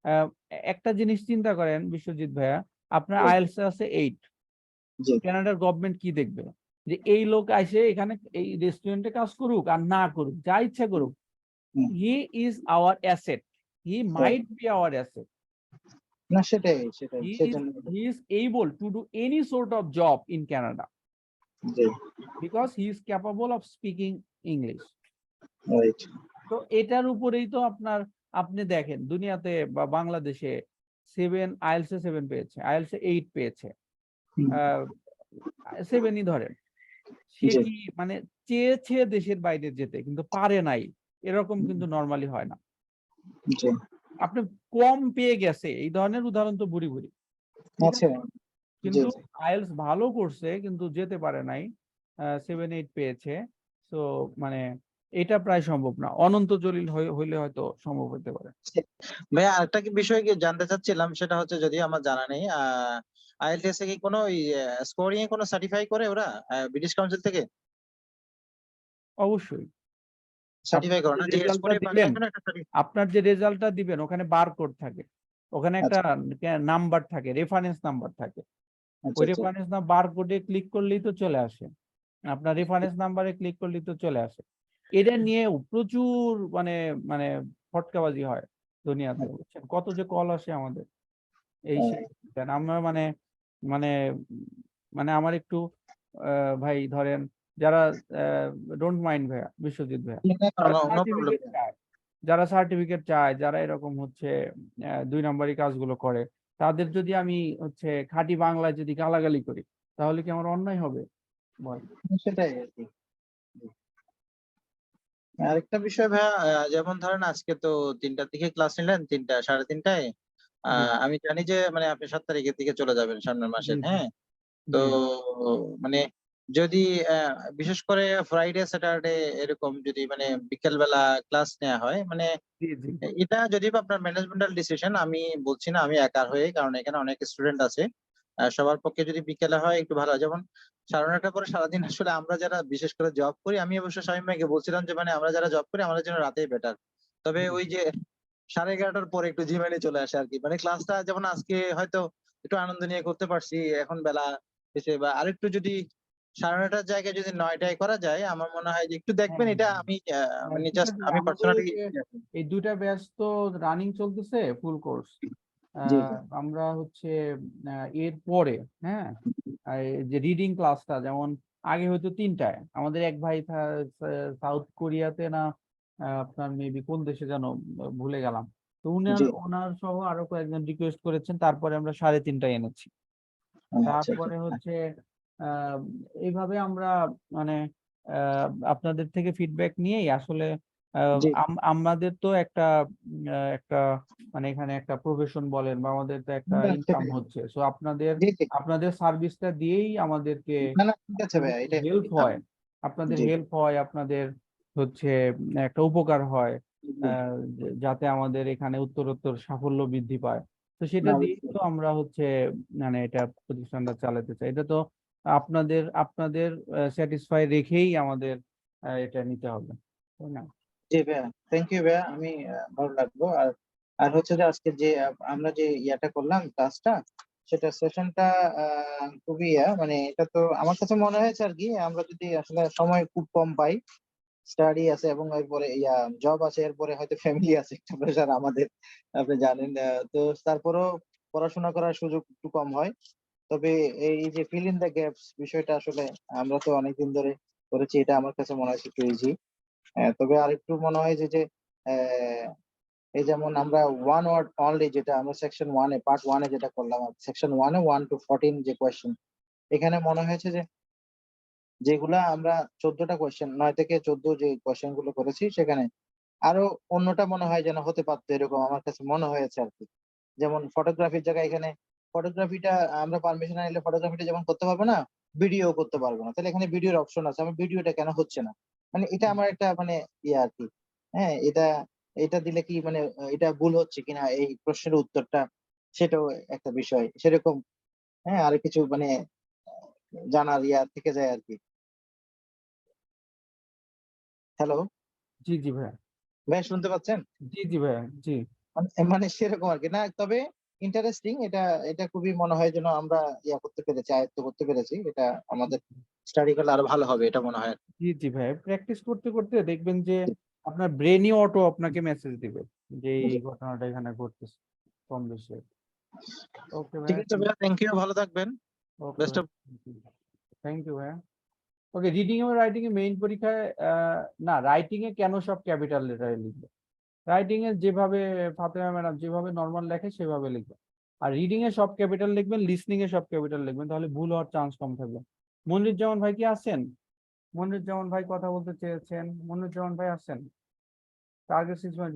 আহ, একটা জিনিস চিন্তা করেন বিশ্বজিৎ ভাইয়া, আপনার জি আইএলটিএস আছে 8, জি কানাডার গভর্নমেন্ট কি দেখবে, যে এই লোক আসে এখানে এই রেস্টুরেন্টে কাজ করুক আর না করুক, যা ইচ্ছা করুক, hmm he is our asset, he right might be our asset, না সেটাই সেটাই হি ইজ সেজন্য he is able to do any sort of job in Canada জি because he is capable of speaking English. Right তো এটার উপরেই তো আপনি দেখেন দুনিয়াতে বা বাংলাদেশে আইএলটিএস 7 পেয়েছে, আইএলটিএস 8 পেয়েছে, হুম, 7ই ধরেন, সে জি কি মানে চেয়েছে দেশের বাইরে যেতে কিন্তু পারে নাই, এরকম কিন্তু নরমালি হয় না। জি আপনি কম পেয়ে গেছে এই ধরনের উদাহরণ তো ভুরি ভুরি, ঠিক আচ্ছা আছে? জি কিন্তু জি আইএলটিএস ভালো করছে কিন্তু যেতে পারে নাই, 7-8 পেয়েছে। তো মানে এটা প্রায় সম্ভব না, অনন্ত জলিল হইলে হয়তো সম্ভব হতে পারে। ভাইয়া আরেকটা কি বিষয় কি জানতে চাচ্ছিলাম, সেটা হচ্ছে যদিও আমার জানা নেই, আইএলটিএস এ কি কোনো স্কোরিং এ কোনো সার্টিফাই করে ওরা ব্রিটিশ কাউন্সিল থেকে অবশ্যই সার্টিফাই আপনার করে যে না যে রেজাল্টটা স্কোরে দিবেন, বাংলায় একটা আপনার যে রেজাল্টটা দিবেন ওখানে বারকোড থাকে, ওখানে একটা আচ্ছা নাম্বার থাকে, রেফারেন্স নাম্বার থাকে। আচ্ছা ওই আচ্ছা রেফারেন্স না বারকোডে ক্লিক করলেই তো চলে আসে, আপনার রেফারেন্স নাম্বারে ক্লিক করলেই তো চলে আসে। এটা নিয়েও প্রচুর মানে মানে ফটকাবাজি হয় দুনিয়াতে, বুঝছেন? কত যে কল আসে আমাদের এই আচ্ছা। সেই। দেন আমরা মানে মানে মানে আমার একটু ভাই ধরেন যারা ডোন্ট মাইন্ড ভাইয়া, বিশ্বজিৎ ভাইয়া, যারা নো প্রবলেম। সার্টিফিকেট চায়, যারা এরকম হচ্ছে 2 নাম্বারি কাজগুলো করে, তাদের যদি আমি হচ্ছে খাঁটি বাংলায় যদি গালাগালি করি, তাহলে কি আমার অন্যায় হবে? বল। সেটাই আরকি। আরেকটা বিষয় ভাইয়া, যেমন ধরেন আজকে তো ৩টার দিকে ক্লাস নিলেন, ৩টা ৩:৩০টায়। জি আমি জানি যে মানে আপনি ৭ তারিখের দিকে চলে যাবেন সামনের জি মাসের, জি হ্যাঁ? তো জি মানে যদি বিশেষ করে ফ্রাইডে, স্যাটারডে এরকম যদি মানে বিকেল বেলা ক্লাস নেয়া হয়, মানে জি জি এটা যদিও বা আপনার ম্যানেজমেন্টাল ডিসিশন, আমি বলছি না আমি একার হয়ে, কারণ এখানে অনেক স্টুডেন্ট আছে। সবার পক্ষে যদি বিকেলে হয় একটু ভালো হয়। যেমন ৯:৩০টার পরে সারাদিন আসলে আমরা যারা বিশেষ করে জব করি, আমি অবশ্য শামীম ভাইকে বলছিলাম যে মানে আমরা যারা জব করি আমাদের জন্য রাতেই বেটার। তবে জি ওই যে 11:30টার পরে একটু ঝিমানি চলে আসে আরকি। মানে ক্লাসটা যেমন আজকে হয়তো একটু আনন্দ নিয়ে করতে পারছি। এখন বেলা হইছে, বা আরেকটু যদি ৯:৩০টার জায়গায় যদি ৯টায় করা যায়, আমার মনে হয় যে একটু হ্যাঁ দেখবেন, হ্যাঁ এটা হ্যাঁ। আমি হ্যাঁ, মানে ঠিক জাস্ট আছে, আমি আমাদের পার্সোনালি এই 2টা ব্যাচ তো রানিং চলতেছে ফুল কোর্স। জি, আমরা হচ্ছে এর পরে, হ্যাঁ, এই যে রিডিং ক্লাসটা যেমন আগে হয়তো 3টায়, আমাদের এক ভাই সাউথ কোরিয়াতে না, আপনার মেবি কোন দেশে যেন, ভুলে গেলাম। তো জি। ওনার সহ আরো কয়েকজন রিকোয়েস্ট করেছেন, তারপরে আমরা 3:30টায় এনেছি। আচ্ছা, আচ্ছা। তারপরে হচ্ছে আহ, এইভাবে আমরা মানে আপনাদের থেকে ফিডব্যাক নিয়েই আসলে জি, আমাদের তো একটা একটা মানে এখানে একটা প্রফেশন বলেন বা আমাদের তো একটা না ইনকাম সেটাই। হচ্ছে, সো আপনাদের জি, জি। আপনাদের সার্ভিসটা দিয়েই আমাদেরকে না, না ঠিক আছে আপনাদের ভাইয়া, এটাই হেল্প আরকি। হয়, আপনাদের জি, হেল্প হয়, আপনাদের হচ্ছে একটা উপকার হয়, জি। যাতে আমাদের এখানে উত্তরোত্তর সাফল্য বৃদ্ধি পায়। তো সেটা না দিয়েই অবশ্যই। তো আমরা হচ্ছে মানে এটা প্রতিষ্ঠানটা চালাতে চাই। এটা তো আপনাদের আপনাদের স্যাটিসফাই রেখেই আমাদের এটা নিতে হবে, তাই না? জি ভাইয়া, থ্যাংক ইউ ভাইয়া। আমি ভালো লাগলো। আর হচ্ছে যে আজকে যে আমরা যে ইয়াটা করলাম ক্লাসটা, সেটা সেশনটা আ খুবই মানে এটা তো আমার কাছে মনে হয়েছে আরকি, আমরা যদি আসলে সময় খুব কম পাই, স্টাডি আছে এবং এরপরে জব আছে, এরপরে হয়তো ফ্যামিলি আছে, একটা প্রেশার আমাদের। আপনি জানেন। তো তারপরেও পড়াশোনা করার সুযোগ একটু কম হয়। তবে এই যে ফিল ইন দ্য গ্যাপস বিষয়টা আসলে আমরা তো অনেকদিন ধরে করেছি। এটা আমার কাছে মনে হচ্ছে একটু ইজি। তবে আরেকটু মনে হয় যে অ্যা এই যেমন আমরা ওয়ান ওয়ার্ড অনলি, যেটা আমরা সেকশন 1 এ পার্ট 1 এ যেটা করলাম, সেকশন 1 এ 1 to 14 যে কোয়েশ্চেন, এখানে মনে হয়েছে যে যেগুলা আমরা ১৪ টা কোয়েশ্চেন, ৯ থেকে ১৪ যে কোয়েশ্চেন গুলো করেছি, সেখানে আরো অন্যটা মনে হয় যেন হতে পারতো, এরকম আমার কাছে মনে হয়েছে আরকি। যেমন ফটোগ্রাফির জায়গায় এখানে ফটোগ্রাফিটা আমরা পারমিশন না নিলে ফটোগ্রাফিটা যেমন করতে পারবো না, ভিডিও করতে পারবো না। তাহলে এখানে ভিডিওর অপশন আছে। আমার ভিডিওটা কেন হচ্ছে না? মানে এটা আমার একটা মানে আরকি। হ্যাঁ? এটা দিলে কি মানে এটা ভুল হচ্ছে কিনা এই প্রশ্নের উত্তরটা, সেটাও একটা বিষয়। সেরকম হ্যাঁ, আরো কিছু মানে জানার থেকে যায় আরকি। হ্যালো? জি জি ভাইয়া, ভাইয়া শুনতে পাচ্ছেন? জি জি ভাইয়া, জি মানে সেরকম আরকি। না তবে ইন্টারেস্টিং, এটা খুবই মনে হয় যেন আমরা করতে পেরেছি, আয়ত্ত করতে পেরেছি। এটা আমাদের স্টাডি করলে আরো ভালো হবে, এটা মনে হয় আরকি। জি জি ভাইয়া, প্র্যাকটিস করতে করতে দেখবেন যে আপনার ব্রেনই অটো আপনাকে মেসেজ দিবে যে এই জি। ঘটনাটা এখানে ঘটতেছে কম বেশি। ওকে ঠিক ভাইয়া, আছে ভাইয়া, থ্যাংক ইউ। ভালো থাকবেন। ওকে বেস্ট ভাই, অফ থ্যাংক ইউ ভাইয়া। ওকে, রিডিং এবং রাইটিং এ মেইন পরীক্ষায় না, রাইটিং এ কেন সব ক্যাপিটাল লেটারে লিখবে? রাইটিং এ যেভাবে ফাতেমা ম্যাডাম যেভাবে নরমাল লেখে সেভাবে লিখবে। আর রিডিং এ সব ক্যাপিটাল লিখবেন, লিসনিং এ সব ক্যাপিটাল লিখবেন, তাহলে ভুল হওয়ার চান্স কম থাকবে। মনিরুজ্জামান ভাই কি আছেন? মনিরুজ্জামান ভাই কথা বলতে চেয়েছেন, মনিরুজ্জামান ভাই আছেন? টার্গেট 6 মান্থ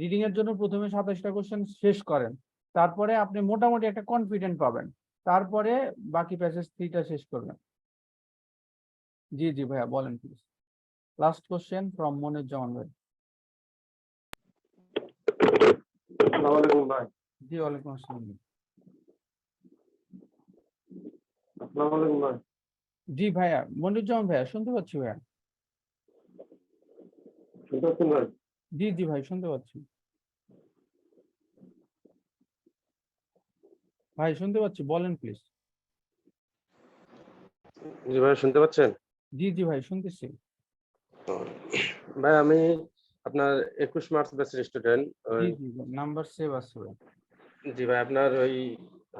রিডিং এর জন্য প্রথমে 27টা কোশ্চেন শেষ করেন, তারপরে আপনি মোটামুটি একটা কনফিডেন্ট পাবেন, তারপরে বাকি প্যাসেজ 3টা শেষ করবেন। জি জি ভাইয়া বলেন please. Last question from Moniruzzaman ভাই। আসসালামু আলাইকুম ভাই। জি ওয়ালাইকুম আসসালাম। আসসালামু আলাইকুম ভাই। জি ভাইয়া, মনিরুজ্জামান ভাইয়া শুনতে পাচ্ছি ভাইয়া। শুনতে পাচ্ছেন ভাই? জি জি ভাই শুনতে পাচ্ছি। ভাই শুনতে পাচ্ছি, বলেন প্লিজ। জি ভাই শুনতে পাচ্ছেন? জি জি ভাই শুনতেছি। ভাই আমি আপনার 21 মার্চ ব্যাচের স্টুডেন্ট। জি জি নাম্বার সেভ আছে ভাই। জি ভাই আপনার ওই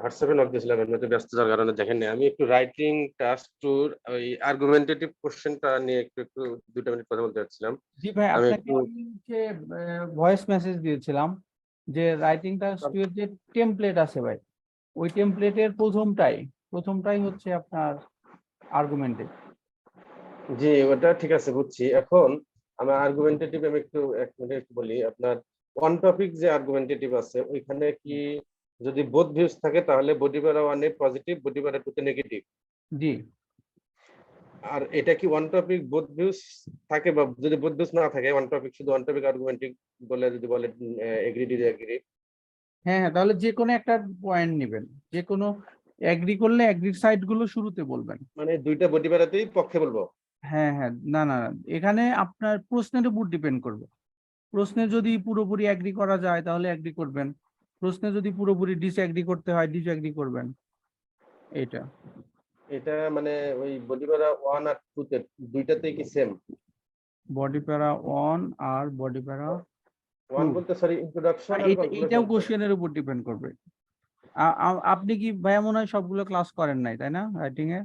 হোয়াটসঅ্যাপে নক দিয়েছিলাম, এর মধ্যে ব্যস্ত যার কারণে দেখেননি। আমি একটু রাইটিং টাস্ক টুর ওই আর্গুমেন্টেটিভ কোশ্চেনটা নিয়ে একটু 2টা মিনিট কথা বলতে চাচ্ছিলাম। জি ভাই আমি আপনাকে একটু আমি ভয়েস মেসেজ দিয়েছিলাম যে রাইটিং টাস্ক এর যে টেমপ্লেট আছে ভাই, ওই টেমপ্লেটের প্রথমটাই হচ্ছে আপনার আর্গুমেন্টেড। জি ওটা ঠিক আছে বুঝছি। এখন আমার আর্গুমেন্টেটিভ আমি এক মিনিট একটু বলি। আপনার ওয়ান টপিক যে আর্গুমেন্টেটিভ আছে ওইখানে কি যদি বোথ ভিউজ থাকে তাহলে বডি প্যারা 1 এ পজিটিভ, বডি প্যারা 2 তে নেগেটিভ। জি আর এটা কি ওয়ান টপিক বোথ ভিউজ থাকে, বা যদি বোথ ভিউজ না থাকে ওয়ান টপিক শুধু ওয়ান টপিক আর্গুমেন্টিভ বলে যদি বলে এগ্রি ডিসএগ্রি। হ্যাঁ হ্যাঁ, তাহলে যে কোনো একটা পয়েন্ট নেবেন, যে কোনো এগ্রি করলে এগ্রির সাইড গুলো শুরুতে বলবেন। মানে দুইটা বডি প্যারাতেই পক্ষে বলবো। হ্যাঁ হ্যাঁ, না না না, এখানে আপনার প্রশ্নের উপর ডিপেন্ড করবে। প্রশ্নে যদি পুরোপুরি এগ্রি করা যায় তাহলে এগ্রি করবেন, প্রশ্নে যদি পুরোপুরি ডিসএগ্রি করতে হয় ডিসএগ্রি করবেন। এইটা এটা মানে ওই বডি প্যারা 1 আর 2 তে দুইটাতেই কি সেম? বডি প্যারা 1 আর বডি প্যারা 2। 1 বলতে সরি ইন্ট্রোডাকশন আর এইটাও কনক্লুশন। কোশ্চেনের উপর ডিপেন্ড করবে। আপনি কি ভাইয়া মনে হয় সবগুলো ক্লাস করেন নাই, তাই না, রাইটিং এ?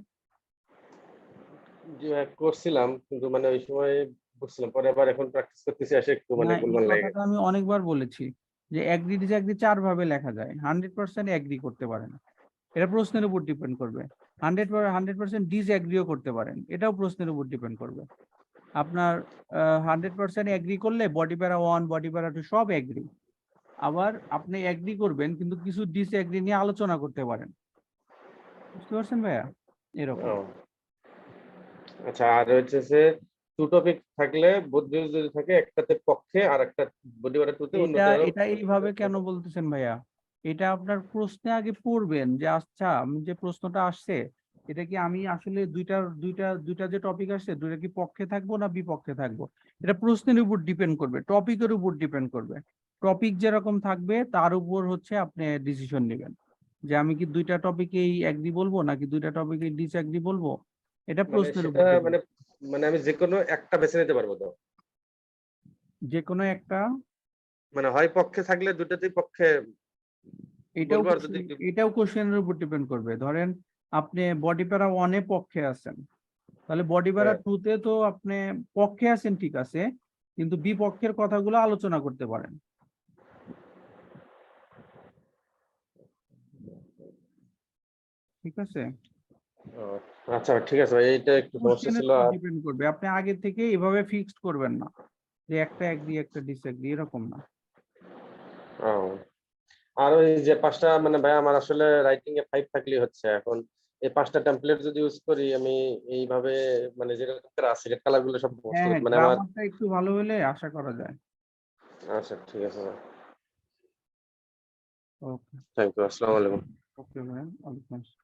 জি ভাই করছিলাম, কিন্তু মানে ওই সময় বুঝছিলাম, পরে আবার এখন প্র্যাকটিস করতেছি এসে একটু না, মানে এই গোলমাল লাগে কথাটা গেছে। আমি অনেকবার বলেছি যে এগ্রি ডিসএগ্রি 4 ভাবে লেখা যায়, 100% এগ্রি করতে পারেন, এটা প্রশ্নের উপর ডিপেন্ড করবে। 100% ডিসএগ্রিও করতে পারেন, এটাও প্রশ্নের উপর ডিপেন্ড করবে। আপনার 100% এগ্রি করলে বডি প্যারা 1 বডি প্যারা 2 সব এগ্রি। আবার আপনি এগ্রি করবেন কিন্তু কিছু ডিসএগ্রি নিয়ে আলোচনা করতে পারেন। বুঝতে পারছেন ভাইয়া? এরকম। ও, আচ্ছা। আর হচ্ছে যে টু টপিক থাকলে বোথ ভিউজ যদি থাকে একটাতে পক্ষে আর একটা বডি প্যারা 2 তে এটা অন্যটা। এটা এইভাবে কেন বলতেছেন ভাইয়া? এটা আপনার প্রশ্নে আগে পড়বেন যে আচ্ছা আমি যে প্রশ্নটা আসছে এটা কি আমি আসলে দুইটা যে টপিক আসছে দুইটা কি পক্ষে থাকবো না বিপক্ষে থাকবো, এটা প্রশ্নের উপর ডিপেন্ড করবে, টপিকের উপর ডিপেন্ড করবে। টপিক যেরকম থাকবে তার উপর হচ্ছে আপনি ডিসিশন নেবেন যে আমি কি দুইটা টপিকেই এগ্রি বলবো নাকি দুইটা টপিকে ডিসএগ্রি বলবো, এটা মানে প্রশ্নের সেটা উপর ডিপেন্ড। মানে মানে আমি যে কোনো একটা বেছে নিতে পারবো তো? যে কোনো একটা, মানে হয় পক্ষে থাকলে দুটাতেই পক্ষে এটাও বলবো, আর যদি এটাও কোশ্চেনের উপর ডিপেন্ড করবে। ধরেন আপনি বডি প্যারা 1 এ পক্ষে আছেন, তাহলে বডি প্যারা হ্যাঁ। 2 তে তো আপনি পক্ষে আছেন ঠিক আছে, কিন্তু বিপক্ষের কথাগুলো আলোচনা করতে পারেন। ঠিক আছে, ও, আচ্ছা ঠিক আছে ভাই, এইটা একটু সমস্যা কোশ্চেনের ছিল। উপর আর ডিপেন্ড করবে, আপনি আগে থেকে এভাবে ফিক্সড করবেন না যে একটা এগ্রি একটা ডিসএগ্রি, এরকম না। ও, আর ওই যে 5টা মানে ভাই আমার আসলে রাইটিং এ 5 থাকলেই হচ্ছে। এখন এই 5টা টেমপ্লেট যদি ইউজ করি আমি এইভাবে, মানে যেরকম করে আছে কালার গুলো সব মুখস্থ হ্যাঁ হ্যাঁ, করতে মানে আমার। গ্রামারটা একটু ভালো হলে আশা করা যায়। আচ্ছা ঠিক আছে ভাই, ওকে থ্যাংক ইউ, আসসালামু আলাইকুম। ওকে ভাই, ওয়ালাইকুম আসসালাম।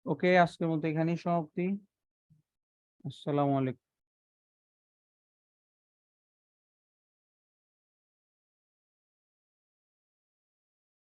ওকে, আজকের মতো এখানেই সমাপ্তি। আসসালামু আলাইকুম।